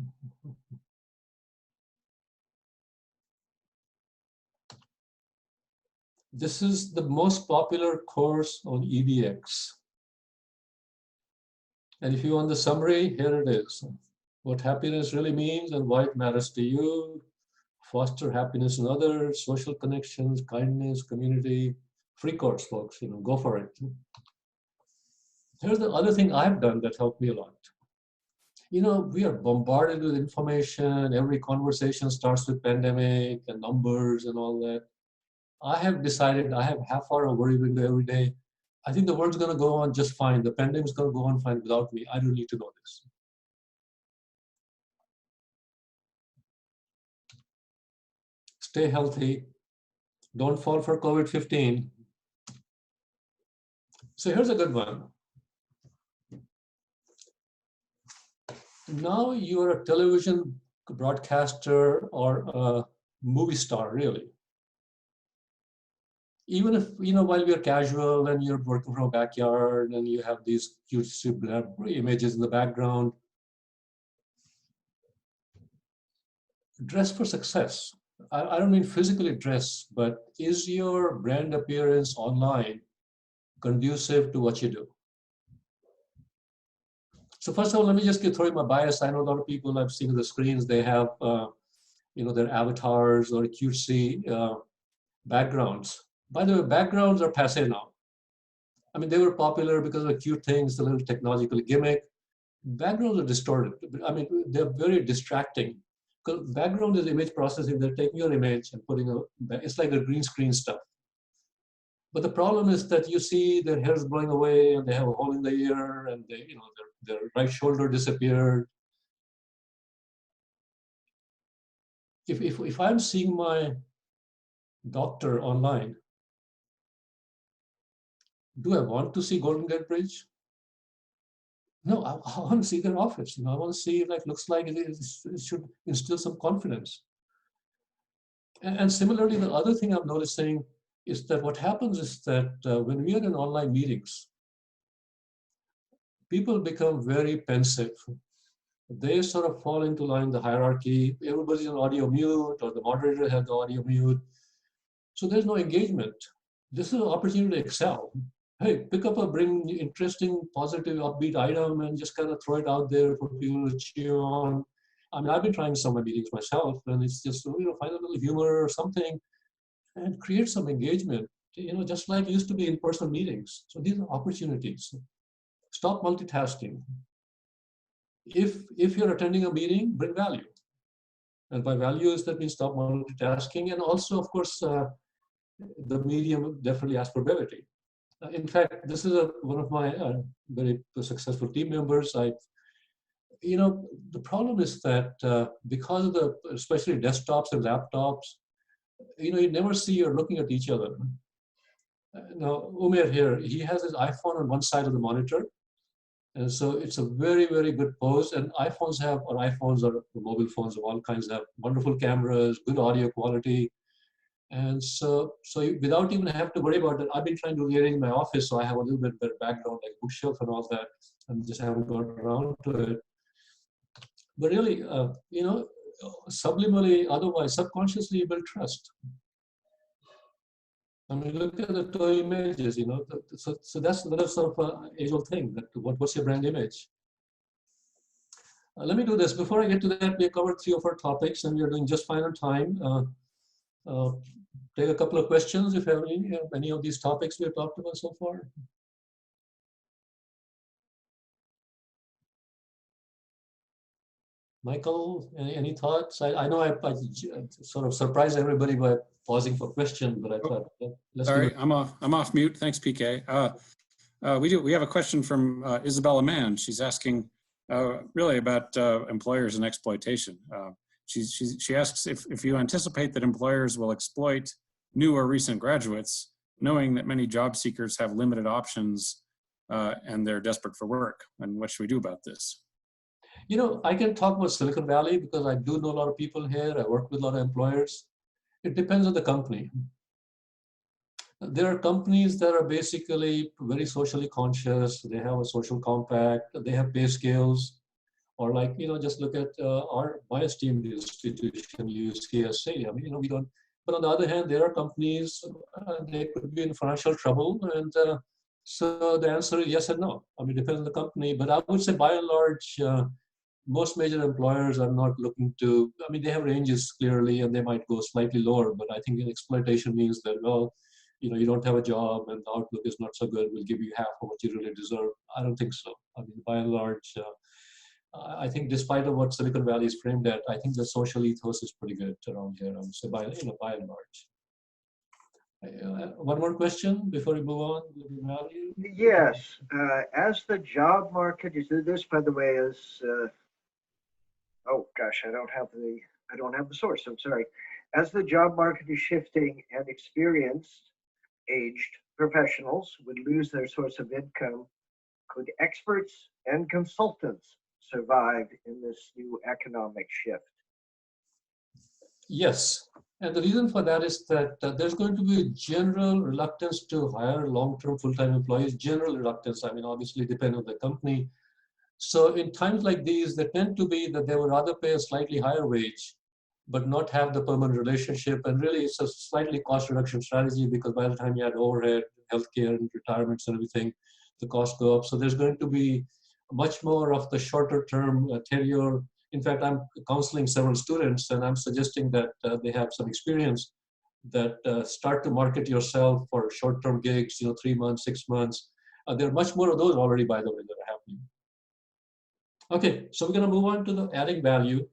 This is the most popular course on EDX. And if you want the summary, here it is. What happiness really means and why it matters to you. Foster happiness in others, social connections, kindness, community. Free course, folks, go for it. Here's the other thing I've done that helped me a lot. We are bombarded with information. Every conversation starts with pandemic and numbers and all that. I have decided I have half-hour worry window every day. I think the world's going to go on just fine. The pandemic's going to go on fine without me. I don't need to know this. Stay healthy. Don't fall for COVID-15. So here's a good one. Now you're a television broadcaster or a movie star, really. Even if, while we're casual and you're working from a backyard and you have these cute images in the background, dress for success. I don't mean physically dress, but is your brand appearance online conducive to what you do? So first of all, let me just throw in my bias. I know a lot of people I've seen on the screens, they have their avatars or cutesy backgrounds. By the way, backgrounds are passé now. I mean, they were popular because of cute things, a little technological gimmick. Backgrounds are distorted. I mean, they're very distracting. Because background is image processing. They're taking your image and it's like a green screen stuff. But the problem is that you see their hair's blowing away and they have a hole in the ear and their right shoulder disappeared. If I'm seeing my doctor online, do I want to see Golden Gate Bridge? No, I want to see their office. I want to see looks like it should instill some confidence. And similarly, the other thing I'm noticing is that what happens is that when we are in online meetings, people become very pensive. They sort of fall into line the hierarchy. Everybody's on audio mute, or the moderator has the audio mute. So there's no engagement. This is an opportunity to excel. Hey, bring interesting, positive, upbeat item and just kind of throw it out there for people to cheer on. I mean, I've been trying some meetings myself, and it's just, find a little humor or something and create some engagement, just like it used to be in-person meetings. So these are opportunities. Stop multitasking. If you're attending a meeting, bring value. And by values, that means stop multitasking. And also, of course, the medium definitely asks for brevity. In fact, this is one of my very successful team members. The problem is that because of especially desktops and laptops, you never see you're looking at each other. Now, Umair here, he has his iPhone on one side of the monitor. And so it's a very, very good pose. And iPhones or mobile phones of all kinds have wonderful cameras, good audio quality. And so without even have to worry about it, I've been trying to rearrange my office so I have a little bit better background, like bookshelf and all that, and just haven't got around to it. But really, subliminally, otherwise, subconsciously, you build trust. I mean, look at the toy images, so that's sort of an age-old thing. That what's your brand image? Let me do this. Before I get to that, we covered 3 or 4 topics, and we're doing just fine on time. Take a couple of questions if you have any of these topics we've talked about so far. Michael, any thoughts? I know I sort of surprised everybody by pausing for questions, but I thought let's. Sorry, I'm off mute. Thanks, PK. We have a question from Isabella Mann. She's asking really about employers and exploitation. She asks if you anticipate that employers will exploit new or recent graduates, knowing that many job seekers have limited options and they're desperate for work, and what should we do about this? I can talk about Silicon Valley because I do know a lot of people here. I work with a lot of employers. It depends on the company. There are companies that are basically very socially conscious. They have a social compact. They have pay scales. Or just look at my esteemed institution, UCSC. I mean, But on the other hand, there are companies, they could be in financial trouble. And so the answer is yes and no. I mean, it depends on the company. But I would say by and large, most major employers are not looking to, I mean, they have ranges clearly and they might go slightly lower, but I think exploitation means that, well, you don't have a job and the outlook is not so good, we'll give you half of what you really deserve. I don't think so. I mean, by and large, I think despite of what Silicon Valley is framed at, I think the social ethos is pretty good around here. I would say by and large. One more question before we move on. Yes, as the job market is, this by the way is, oh gosh, I don't have the source, I'm sorry. As the job market is shifting and experienced aged professionals would lose their source of income, could experts and consultants survive in this new economic shift? Yes. And the reason for that is that there's going to be a general reluctance to hire long-term full-time employees, general reluctance. I mean, obviously depend on the company. So in times like these, they tend to be that they would rather pay a slightly higher wage, but not have the permanent relationship. And really it's a slightly cost reduction strategy because by the time you add overhead, healthcare and retirements and everything, the costs go up. So there's going to be much more of the shorter term tenure. In fact, I'm counseling several students and I'm suggesting that they have some experience that start to market yourself for short-term gigs, 3 months, 6 months. There are much more of those already, by the way, that are happening. Okay, so we're going to move on to the adding value.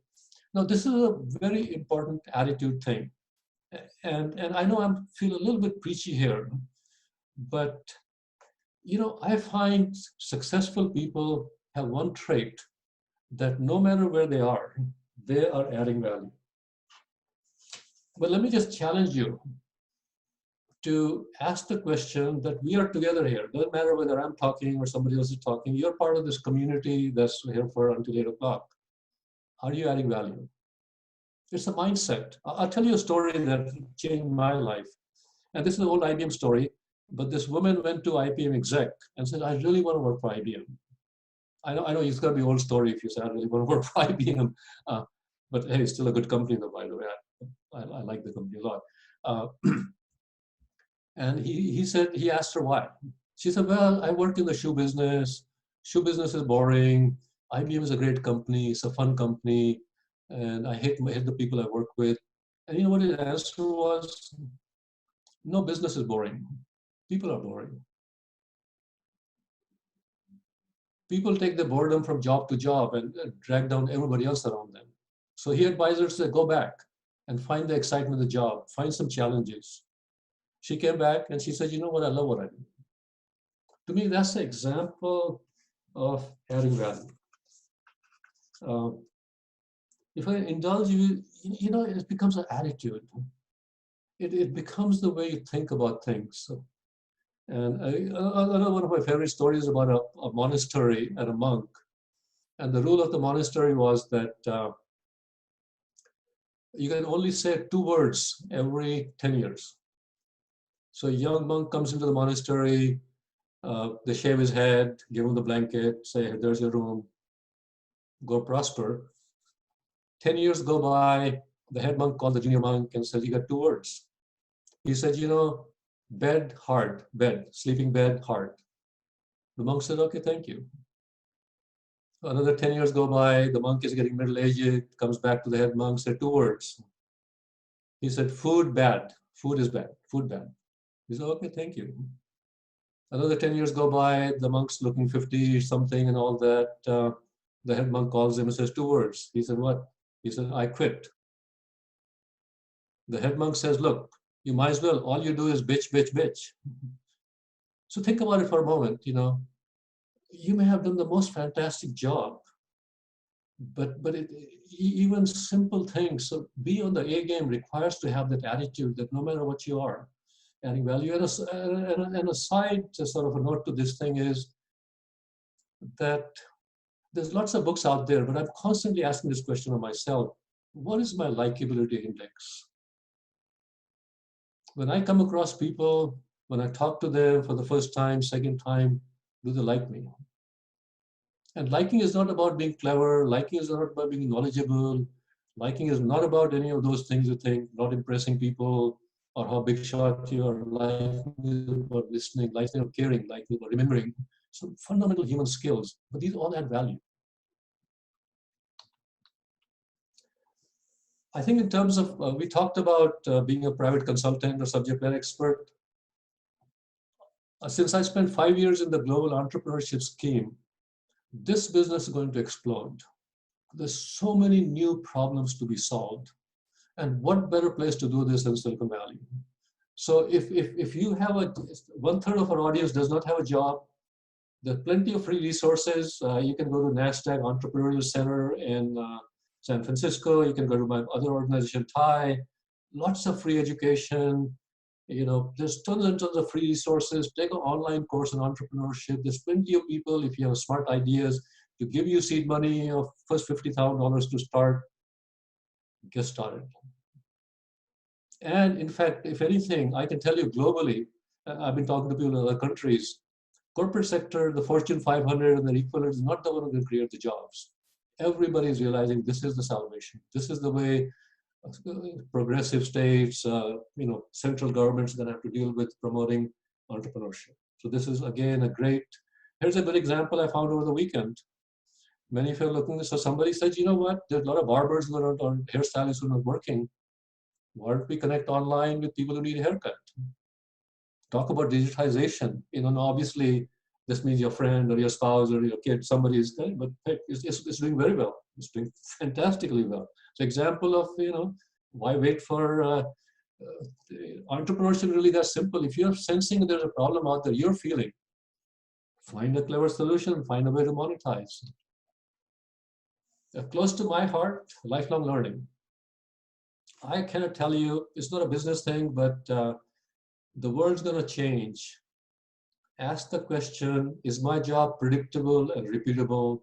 Now, this is a very important attitude thing. And I know I feel a little bit preachy here, but I find successful people have one trait that no matter where they are adding value. But let me just challenge you to ask the question that we are together here. Doesn't matter whether I'm talking or somebody else is talking, you're part of this community that's here for until 8 o'clock. Are you adding value? It's a mindset. I'll tell you a story that changed my life. And this is an old IBM story, but this woman went to IBM exec and said, I really want to work for IBM. I know it's going to be an old story if you say, I really want to work for IBM. But hey, it's still a good company though, by the way. I like the company a lot. And he asked her why. She said, well, I work in the shoe business. Shoe business is boring. IBM is a great company. It's a fun company. And I hate the people I work with. And you know what his answer was? No, business is boring. People are boring. People take the boredom from job to job and drag down everybody else around them. So he advised her to say, go back and find the excitement of the job, find some challenges. She came back and she said, you know what, I love what I do. To me, that's an example of adding value. If I indulge you, it becomes an attitude. It becomes the way you think about things. And another one of my favorite stories is about a monastery and a monk. And the rule of the monastery was that you can only say 2 words every 10 years. So a young monk comes into the monastery, they shave his head, give him the blanket, say, hey, there's your room, go prosper. 10 years go by, the head monk called the junior monk and said, you got 2 words. He said, bed, heart, bed, sleeping bed, heart. The monk said, okay, thank you. Another 10 years go by, the monk is getting middle-aged, comes back to the head monk, said 2 words. He said, food, bad, food is bad, food bad. He said, okay, thank you. Another 10 years go by, the monk's looking 50 something and all that. The head monk calls him and says 2 words. He said, what? He said, I quit. The head monk says, look, you might as well, all you do is bitch, bitch, bitch. So think about it for a moment, you may have done the most fantastic job, but even simple things, so be on the A game requires to have that attitude that no matter what you are, adding value. And a side, sort of a note to this thing is that there's lots of books out there, but I'm constantly asking this question of myself, what is my likability index? When I come across people, when I talk to them for the first time, second time, do they like me? And liking is not about being clever. Liking is not about being knowledgeable. Liking is not about any of those things you think, not impressing people or how big shot you are. Liking is about listening, liking about caring, liking is about remembering. So fundamental human skills, but these all add value. I think in terms of, we talked about being a private consultant or subject matter expert. Since I spent 5 years in the global entrepreneurship scheme, this business is going to explode. There's so many new problems to be solved. And what better place to do this than Silicon Valley? So if you have one-third of our audience does not have a job, there are plenty of free resources. You can go to NASDAQ Entrepreneurial Center in San Francisco. You can go to my other organization, TIE. Lots of free education. You know, there's tons and tons of free resources. Take an online course on entrepreneurship. There's plenty of people, if you have smart ideas, to give you seed money of first $50,000 to start, get started. And in fact, if anything, I can tell you globally, I've been talking to people in other countries, corporate sector, the Fortune 500 and their equivalent is not the one who can create the jobs. Everybody is realizing this is the salvation. This is the way progressive states, you know, central governments are going to have to deal with promoting entrepreneurship. So this is again a great. Here's a good example I found over the weekend. Many of you are looking. So somebody said, you know what? There's a lot of barbers who are not, or hairstylists who are not working. Why don't we connect online with people who need a haircut? Talk about digitization. You know, obviously this means your friend or your spouse or your kid, somebody is there, but it's doing very well. It's doing fantastically well. So example of, you know, why wait for entrepreneurship really that simple. If you're sensing there's a problem out there, you're feeling, find a clever solution, find a way to monetize. Close to my heart, lifelong learning. I cannot tell you, it's not a business thing, but the world's going to change. Ask the question, is my job predictable and repeatable?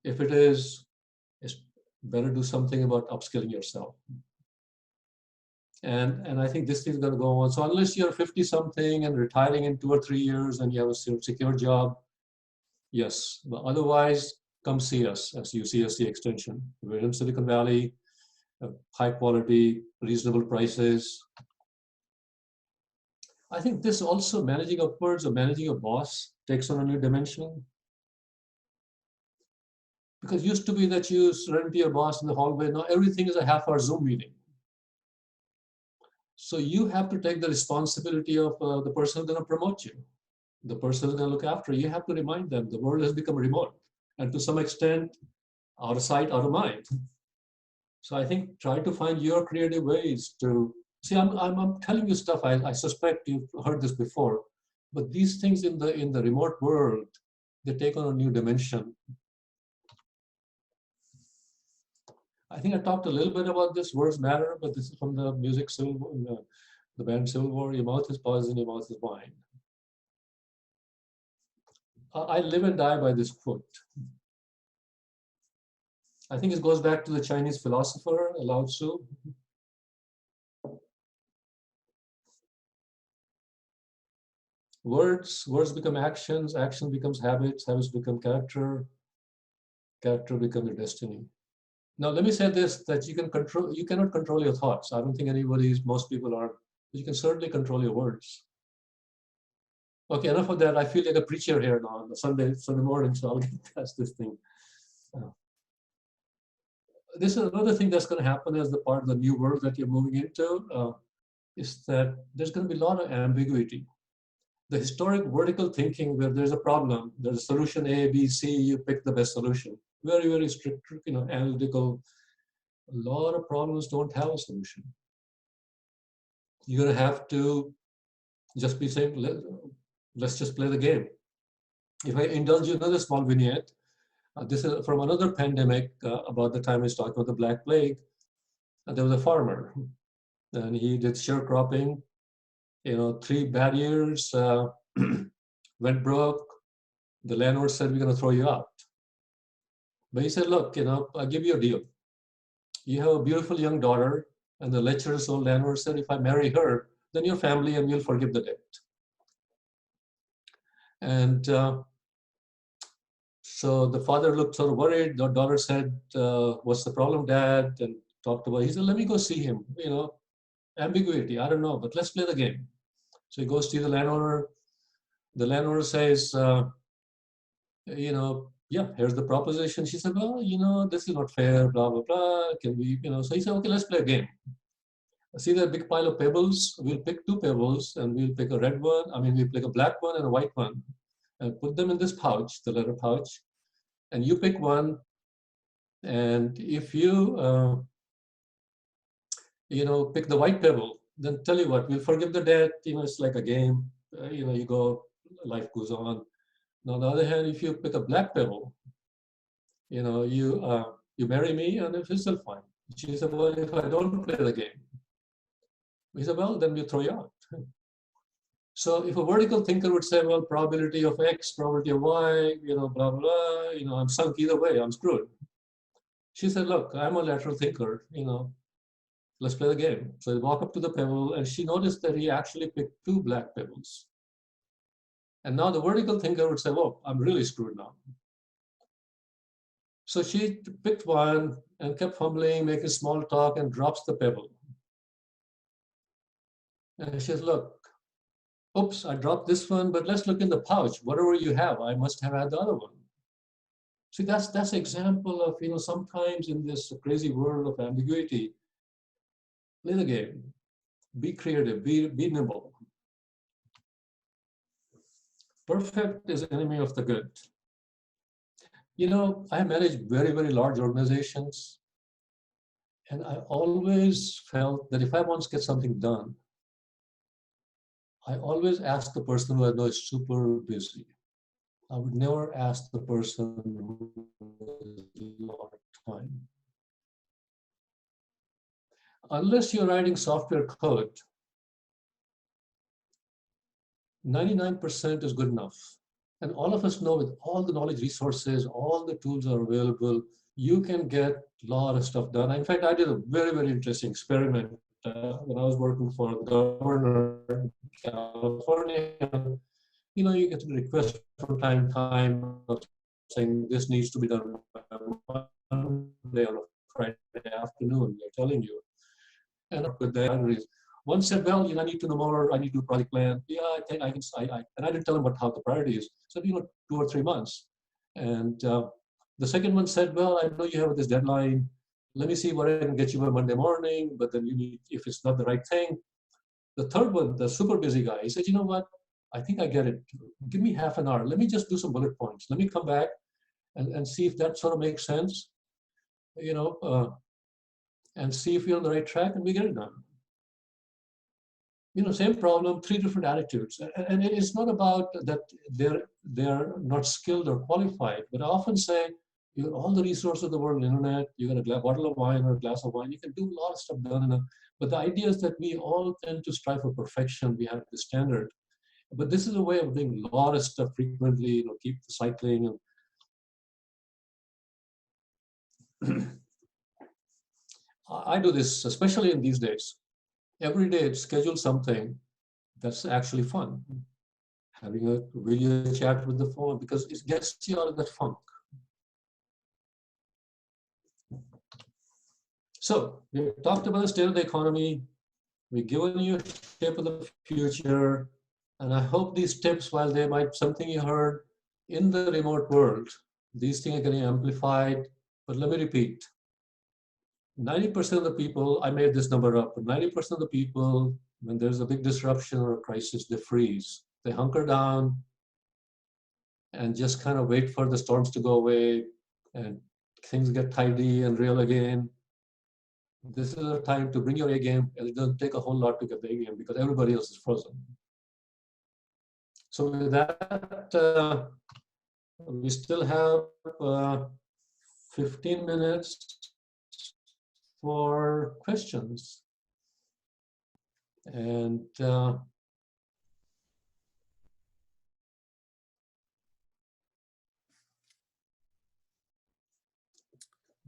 If it is, it's better do something about upskilling yourself. And I think this thing's going to go on. So unless you're 50-something and retiring in 2 or 3 years and you have a secure job, yes. But otherwise, come see us as UCSC Extension. We're in Silicon Valley, high quality, reasonable prices. I think this also, managing upwards or managing a boss, takes on a new dimension. Because it used to be that you run to your boss in the hallway. Now everything is a half-hour Zoom meeting. So you have to take the responsibility of the person who's going to promote you, the person who's going to look after you. You have to remind them the world has become remote, and to some extent, out of sight, out of mind. So I think try to find your creative ways to see. I'm telling you stuff. I suspect you've heard this before, but these things in the remote world, they take on a new dimension. I think I talked a little bit about this. Words matter, but this is from the music the band Civil War. Your mouth is poison, your mouth is wine. I live and die by this quote. I think it goes back to the Chinese philosopher Lao Tzu. Words become actions, action becomes habits, habits become character, character becomes your destiny. Now let me say this, that you cannot control your thoughts. I don't think most people are, but you can certainly control your words. Okay, enough of that. I feel like a preacher here now on Sunday morning, so I'll get past this thing. This is another thing that's going to happen as the part of the new world that you're moving into, is that there's going to be a lot of ambiguity. The historic vertical thinking where there's a problem, there's a solution A, B, C, you pick the best solution. Very, very strict, analytical. A lot of problems don't have a solution. You're going to have to just be saying, let's just play the game. If I indulge you another small vignette, this is from another pandemic about the time I was talking about the Black Plague. There was a farmer and he did sharecropping. 3 bad years, went broke. The landlord said, we're going to throw you out. But he said, look, I'll give you a deal. You have a beautiful young daughter, and the lecherous old landlord said, if I marry her, then your family and we'll forgive the debt. And So the father looked sort of worried. The daughter said, what's the problem, Dad? And talked about, he said, let me go see him. Ambiguity, I don't know, but let's play the game. So he goes to the landowner. The landowner says, yeah, here's the proposition. She said, well, this is not fair, blah, blah, blah. Can we, so he said, okay, let's play a game. See that big pile of pebbles? We'll pick 2 pebbles and we'll pick a red one. We'll pick a black one and a white one and put them in this pouch, the letter pouch. And you pick one. And if you, pick the white pebble, then tell you what, we'll forgive the debt. It's like a game. You go, life goes on. Now, on the other hand, if you pick a black pebble, you marry me and it's still fine. She said, well, if I don't play the game, he said, well, then we'll throw you out. So if a vertical thinker would say, well, probability of X, probability of Y, blah, blah, I'm sunk either way, I'm screwed. She said, look, I'm a lateral thinker, let's play the game. So they walk up to the pebble and she noticed that he actually picked 2 black pebbles. And now the vertical thinker would say, well, I'm really screwed now. So she picked one and kept fumbling, making small talk, and drops the pebble. And she says, look, oops, I dropped this one, but let's look in the pouch. Whatever you have, I must have had the other one. See, that's an example of, sometimes in this crazy world of ambiguity, play the game, be creative, be nimble. Perfect is enemy of the good. I manage very, very large organizations, and I always felt that if I once get something done, I always ask the person who I know is super busy. I would never ask the person who has a lot of time. Unless you're writing software code, 99% is good enough. And all of us know with all the knowledge resources, all the tools are available, you can get a lot of stuff done. In fact, I did a very, very interesting experiment when I was working for the governor in California. You get a request from time to time of saying this needs to be done by Monday or Friday afternoon, they're telling you. And with the libraries. One said, well, I need to know more, I need to do a project plan. Yeah, I think I can, and I didn't tell him how the priority is. So, 2 or 3 months. And the second one said, well, I know you have this deadline. Let me see what I can get you by Monday morning, but then if it's not the right thing. The third one, the super busy guy, he said, you know what? I think I get it. Give me half an hour. Let me just do some bullet points. Let me come back and see if that sort of makes sense, and see if you're on the right track, and we get it done. Same problem, 3 different attitudes. And it is not about that they're not skilled or qualified, but I often say, you got all the resources of the world, internet, you got a bottle of wine or a glass of wine, you can do a lot of stuff done. But the idea is that we all tend to strive for perfection. We have the standard. But this is a way of doing a lot of stuff frequently, keep the cycling. And I do this, especially in these days. Every day, schedule something that's actually fun. Having a video chat with the phone, because it gets you out of that funk. So we talked about the state of the economy. We've given you a shape of the future. And I hope these tips, while they might be something you heard in the remote world, these things are getting amplified. But let me repeat. 90% of the people, I made this number up, but 90% of the people, when there's a big disruption or a crisis, they freeze. They hunker down and just kind of wait for the storms to go away and things get tidy and real again. This is a time to bring your A game, and it doesn't take a whole lot to get the A game because everybody else is frozen. So with that, we still have 15 minutes for questions. And well,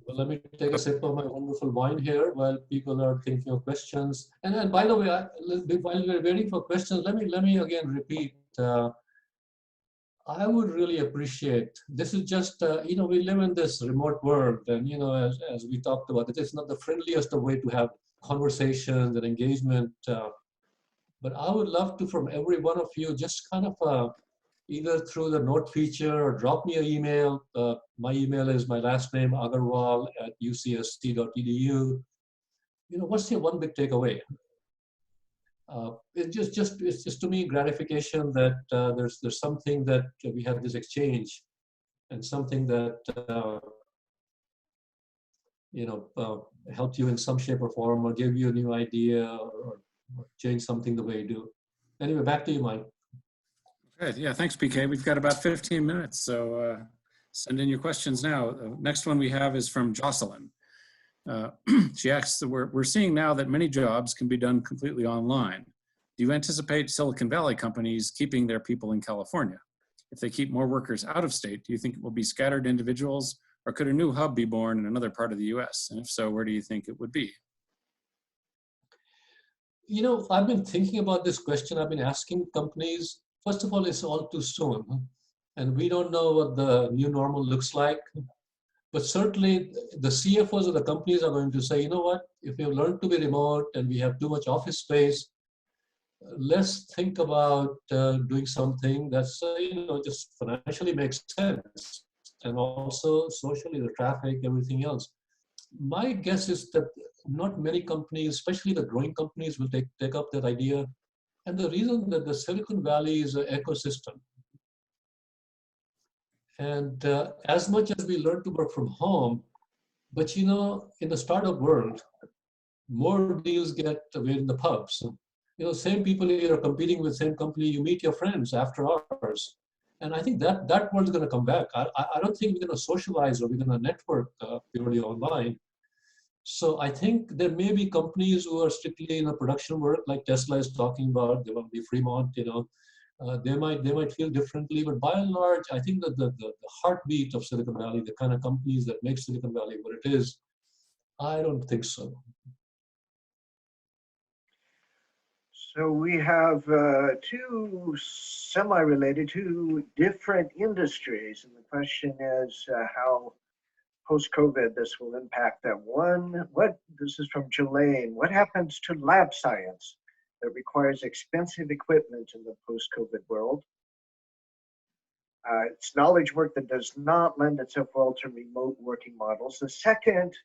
let me take a sip of my wonderful wine here while people are thinking of questions. And then, by the way, while we're waiting for questions, let me again repeat. I would really appreciate, this is just, we live in this remote world, and, as we talked about, it is not the friendliest of way to have conversations and engagement. But I would love to, from every one of you, just kind of either through the note feature or drop me an email. My email is my last name, Agarwal @ucsc.edu. What's your one big takeaway? It's just to me gratification that there's something that we had this exchange, and something that helped you in some shape or form, or gave you a new idea, or change something the way you do. Anyway, back to you, Mike. Good. Yeah, thanks, PK. We've got about 15 minutes, so send in your questions now. Next one we have is from Jocelyn. She asks, we're seeing now that many jobs can be done completely online. Do you anticipate Silicon Valley companies keeping their people in California? If they keep more workers out of state, do you think it will be scattered individuals, or could a new hub be born in another part of the US? And if so, where do you think it would be? I've been thinking about this question. I've been asking companies. First of all, it's all too soon, and we don't know what the new normal looks like. But certainly the CFOs of the companies are going to say, you know what, if we've learned to be remote and we have too much office space, let's think about doing something that's, just financially makes sense. And also socially, the traffic, everything else. My guess is that not many companies, especially the growing companies, will take up that idea. And the reason that the Silicon Valley is an ecosystem. And as much as we learn to work from home, but in the startup world, more deals get made in the pubs. Same people here are competing with same company. You meet your friends after hours. And I think that world's going to come back. I don't think we're going to socialize or we're going to network purely online. So I think there may be companies who are strictly in a production work, like Tesla is talking about. There will be Fremont, they might feel differently, but by and large, I think that the heartbeat of Silicon Valley, the kind of companies that make Silicon Valley what it is, I don't think so. So we have two semi-related, two different industries, and the question is how post-COVID this will impact them. One, this is from Jelaine, what happens to lab science that requires expensive equipment in the post-COVID world? It's knowledge work that does not lend itself well to remote working models. The second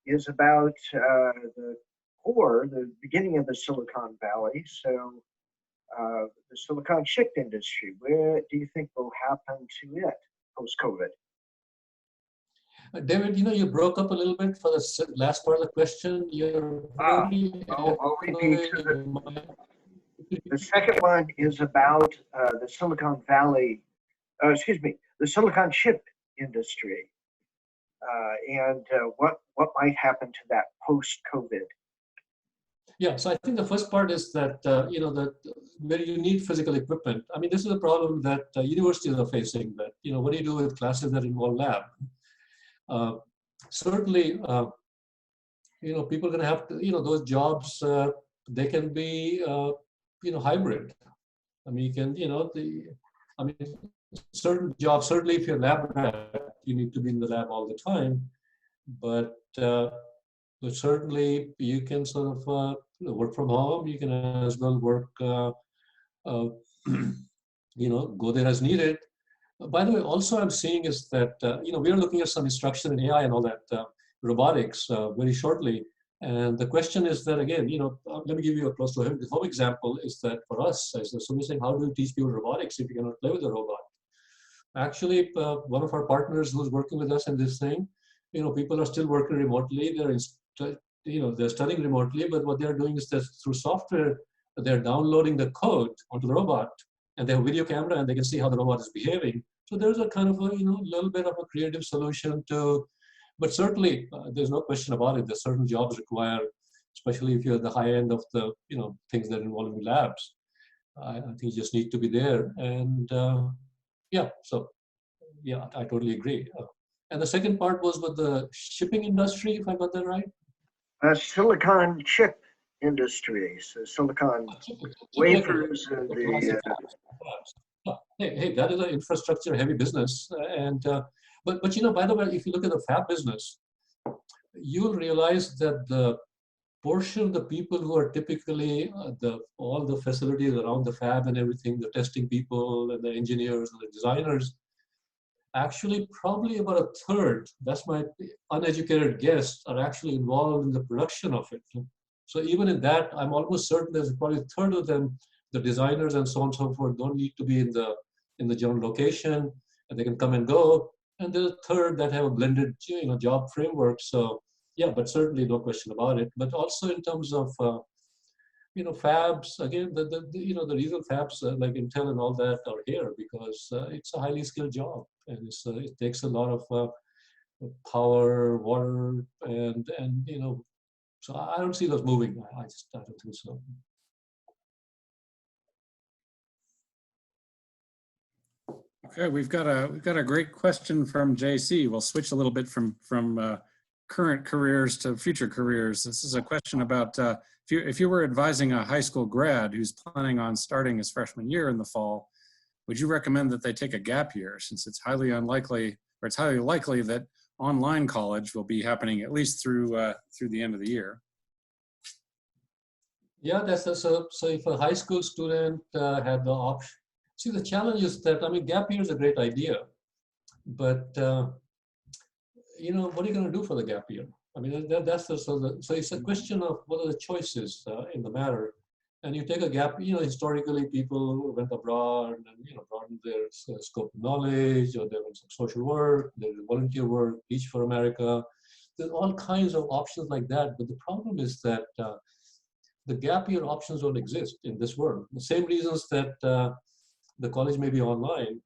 is about the beginning of the Silicon Valley. So the silicon chip industry, where do you think will happen to it post-COVID? David, you broke up a little bit for the last part of the question. I'll repeat. The second one is about the Silicon Valley, the silicon chip industry, and what might happen to that post-COVID. Yeah, so I think the first part is that, that where you need physical equipment. I mean, this is a problem that universities are facing, that, what do you do with classes that involve lab? Certainly, people are going to have to, those jobs, they can be, hybrid. I mean, certain jobs, certainly if you're lab rat, you need to be in the lab all the time, but certainly you can sort of work from home. You can as well work, go there as needed. By the way, also I'm seeing is that, we are looking at some instruction in AI and all that, robotics very shortly. And the question is that, again, let me give you a close to home example, is that for us, as somebody saying, how do you teach people robotics if you cannot play with a robot? Actually, one of our partners who's working with us in this thing, people are still working remotely. They're studying remotely, but what they're doing is that through software, they're downloading the code onto the robot, and they have a video camera, and they can see how the robot is behaving. So there's a kind of a, little bit of a creative solution to, but certainly there's no question about it. There's certain jobs require, especially if you're at the high end of the, things that involve in labs. I think you just need to be there. And I totally agree. And the second part was with the shipping industry, if I got that right? Silicon chip industry, so silicon wafers and the Hey, that is an infrastructure heavy business. But you know, by the way, if you look at the fab business, you'll realize that the portion of the people who are typically all the facilities around the fab and everything, the testing people and the engineers and the designers, actually probably about a third, that's my uneducated guess, are actually involved in the production of it. So even in that, I'm almost certain there's probably a third of them, the designers and so on and so forth, don't need to be in the general location, and they can come and go. And there's a third that have a blended, you know, job framework. So yeah, but certainly no question about it. But also in terms of you know, fabs, again, you know, the reason fabs like Intel and all that are here because it's a highly skilled job, and it takes a lot of power, water, and you know, so I don't see those moving. I don't think so. Okay, we've got a great question from JC. We'll switch a little bit from current careers to future careers. This is a question about if you were advising a high school grad who's planning on starting his freshman year in the fall, would you recommend that they take a gap year, since it's highly unlikely, or it's highly likely that online college will be happening at least through the end of the year? Yeah, so if a high school student had the option, see, the challenge is that, I mean, gap year is a great idea, but you know, what are you going to do for the gap year? I mean, so it's a question of what are the choices in the matter. And you take a gap, you know, historically people went abroad and, you know, broadened their scope of knowledge, or they went some social work, they did volunteer work, Teach for America. There's all kinds of options like that. But the problem is that the gap year options don't exist in this world. The same reasons that the college may be online,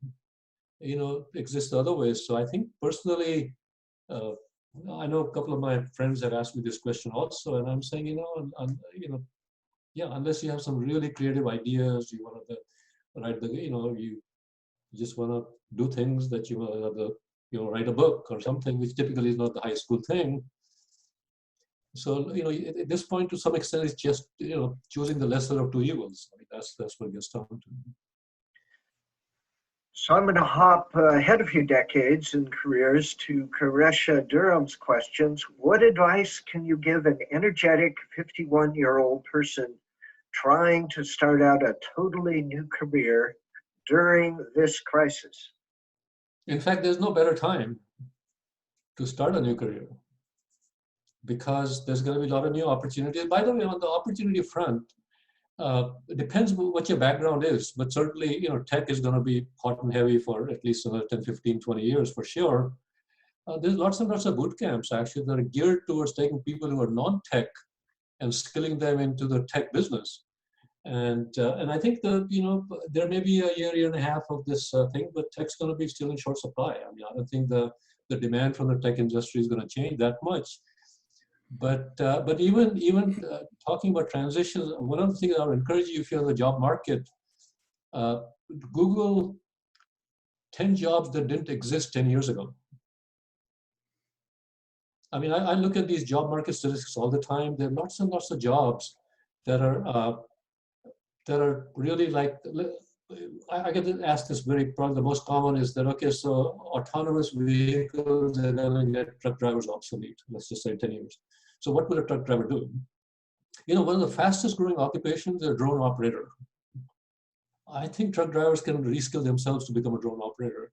you know, exist other ways. So I think personally, I know a couple of my friends have asked me this question also, and I'm saying, you know, yeah, unless you have some really creative ideas, you want to write you know, you just want to do things that you want to, you know, write a book or something, which typically is not the high school thing. So, you know, at this point, to some extent, it's just, you know, choosing the lesser of two evils. I mean, that's what it gets down to. So I'm going to hop ahead a few decades in careers to Karesha Durham's questions. What advice can you give an energetic 51-year-old person trying to start out a totally new career during this crisis? In fact, there's no better time to start a new career because there's going to be a lot of new opportunities. By the way, on the opportunity front, it depends what your background is, but certainly, you know, tech is going to be hot and heavy for at least another 10, 15, 20 years for sure. There's lots and lots of boot camps actually that are geared towards taking people who are non-tech and skilling them into the tech business. And I think that, you know, there may be a year and a half of this thing, but tech's going to be still in short supply. I mean, I don't think the demand from the tech industry is going to change that much. But even talking about transitions, one of the things I would encourage you, if you're in the job market, Google 10 jobs that didn't exist 10 years ago. I mean, I look at these job market statistics all the time. There are lots and lots of jobs that are really like, I get asked this probably the most common is that, okay, so autonomous vehicles are going to get truck drivers obsolete, let's just say 10 years. So what will a truck driver do? You know, one of the fastest growing occupations is a drone operator. I think truck drivers can reskill themselves to become a drone operator.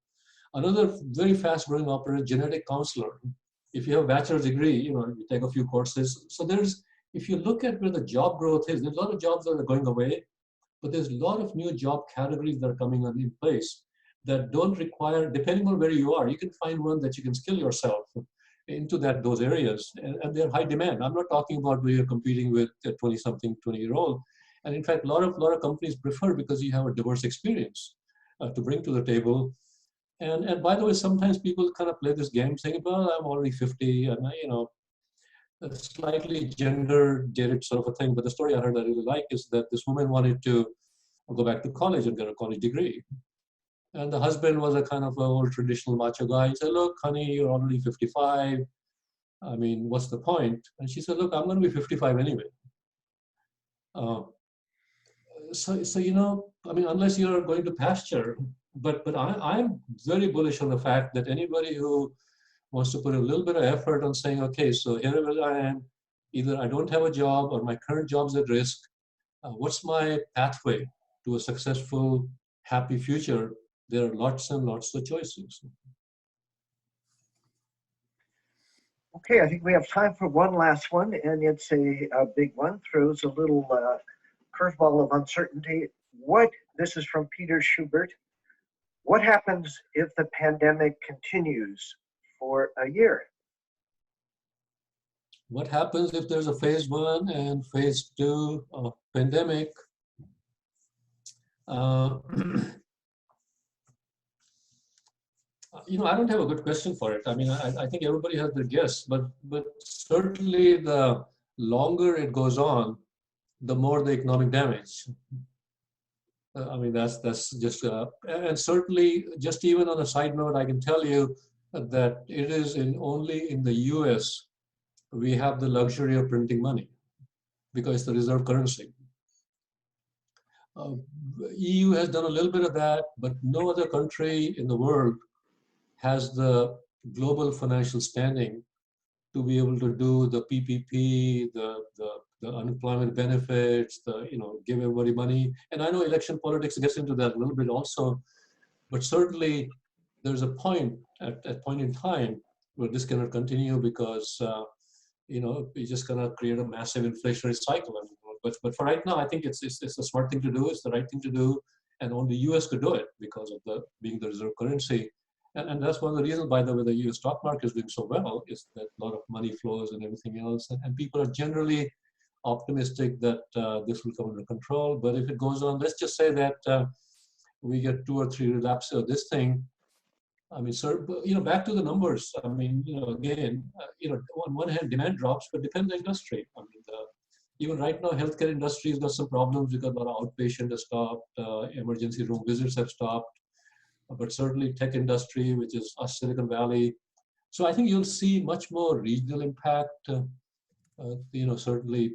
Another very fast growing operator, genetic counselor. If you have a bachelor's degree, you know, you take a few courses. So if you look at where the job growth is, there's a lot of jobs that are going away, but there's a lot of new job categories that are coming in place that don't require, depending on where you are, you can find one that you can skill yourself into those areas, and they're high demand. I'm not talking about where you're competing with a 20-something, 20-year-old. And in fact, a lot of companies prefer because you have a diverse experience to bring to the table. And by the way, sometimes people kind of play this game saying, well, I'm already 50, and you know, a slightly gender-dated sort of a thing. But the story I heard I really like is that this woman wanted to go back to college and get a college degree. And the husband was a kind of an old traditional macho guy. He said, look, honey, you're already 55. I mean, what's the point? And she said, look, I'm going to be 55 anyway. so I mean, unless you're going to pasture, but I'm very bullish on the fact that anybody who wants to put a little bit of effort on saying, okay, so here I am, either I don't have a job or my current job's at risk. What's my pathway to a successful, happy future? There are lots and lots of choices. Okay, I think we have time for one last one, and it's a big one. Throws a little curveball of uncertainty. This is from Peter Schubert. What happens if the pandemic continues for a year? What happens if there's a phase 1 and phase 2 of pandemic? I don't have a good question for it. I mean, I think everybody has their guess, but certainly the longer it goes on, the more the economic damage. I mean, that's just, and certainly, just even on a side note, I can tell you that it is only in the US we have the luxury of printing money because it's the reserve currency. EU has done a little bit of that, but no other country in the world has the global financial standing to be able to do the PPP, the unemployment benefits, give everybody money. And I know election politics gets into that a little bit also, but certainly there's a point at point in time where this cannot continue because we're just gonna create a massive inflationary cycle. But for right now, I think it's a smart thing to do. It's the right thing to do, and only U.S. could do it because of being the reserve currency. And that's one of the reasons, by the way, the U.S. stock market is doing so well, is that a lot of money flows and everything else. And people are generally optimistic that this will come under control. But if it goes on, let's just say that we get 2 or 3 relapses of this thing. I mean, back to the numbers. I mean, again, on one hand, demand drops, but depends on the industry. I mean, even right now, healthcare industry has got some problems because a lot of outpatient has stopped, emergency room visits have stopped. But certainly tech industry, which is Silicon Valley. So I think you'll see much more regional impact. Certainly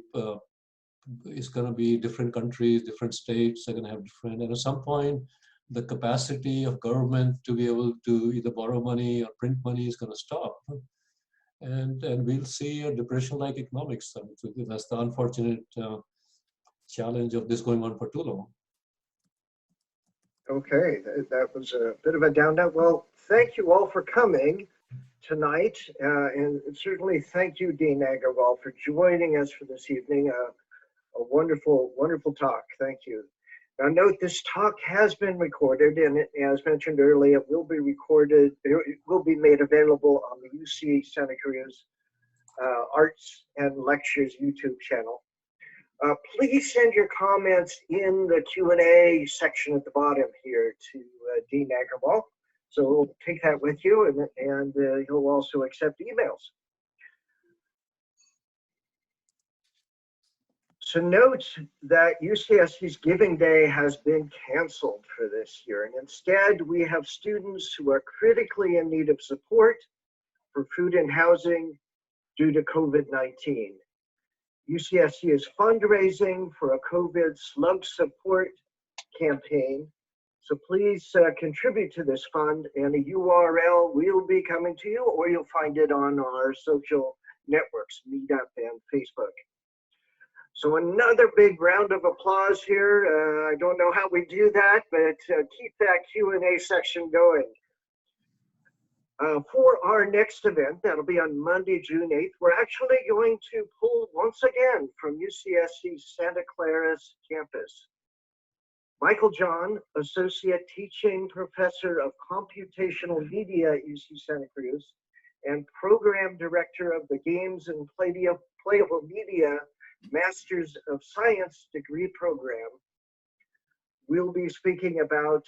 it's going to be different countries, different states are going to have different. And at some point, the capacity of government to be able to either borrow money or print money is going to stop. And we'll see a depression-like economics. I mean, that's the unfortunate challenge of this going on for too long. Okay, that was a bit of a down note. Well, thank you all for coming tonight, and certainly thank you, Dean Agarwal, for joining us for this evening. A wonderful, wonderful talk. Thank you. Now, note this talk has been recorded, and as mentioned earlier, it will be recorded. It will be made available on the UC Santa Cruz Arts and Lectures YouTube channel. Please send your comments in the Q&A section at the bottom here to Dean Agarwal. So we'll take that with you, and he'll also accept emails. So note that UCSC's Giving Day has been canceled for this year, and instead we have students who are critically in need of support for food and housing due to COVID-19. UCSC is fundraising for a COVID slug support campaign. So please contribute to this fund, and a URL will be coming to you, or you'll find it on our social networks, Meetup and Facebook. So another big round of applause here. I don't know how we do that, but keep that Q&A section going. For our next event, that'll be on Monday, June 8th, we're actually going to pull once again from UCSC Santa Clara's campus. Michael John, Associate Teaching Professor of Computational Media at UC Santa Cruz and Program Director of the Games and Playable Media Masters of Science degree program, will be speaking about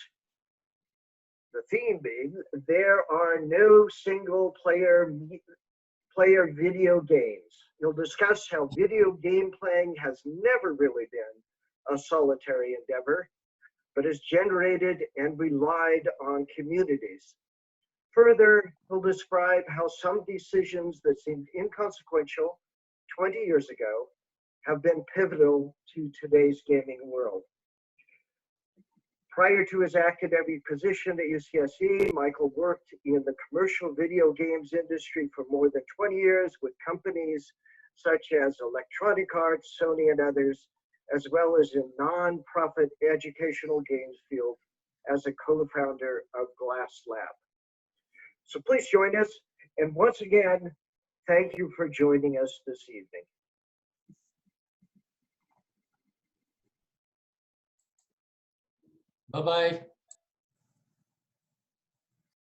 the theme being, there are no single player video games. He'll discuss how video game playing has never really been a solitary endeavor, but has generated and relied on communities. Further, he'll describe how some decisions that seemed inconsequential 20 years ago have been pivotal to today's gaming world. Prior to his academic position at UCSC, Michael worked in the commercial video games industry for more than 20 years with companies such as Electronic Arts, Sony, and others, as well as in nonprofit educational games field as a co-founder of Glass Lab. So please join us. And once again, thank you for joining us this evening. Bye-bye.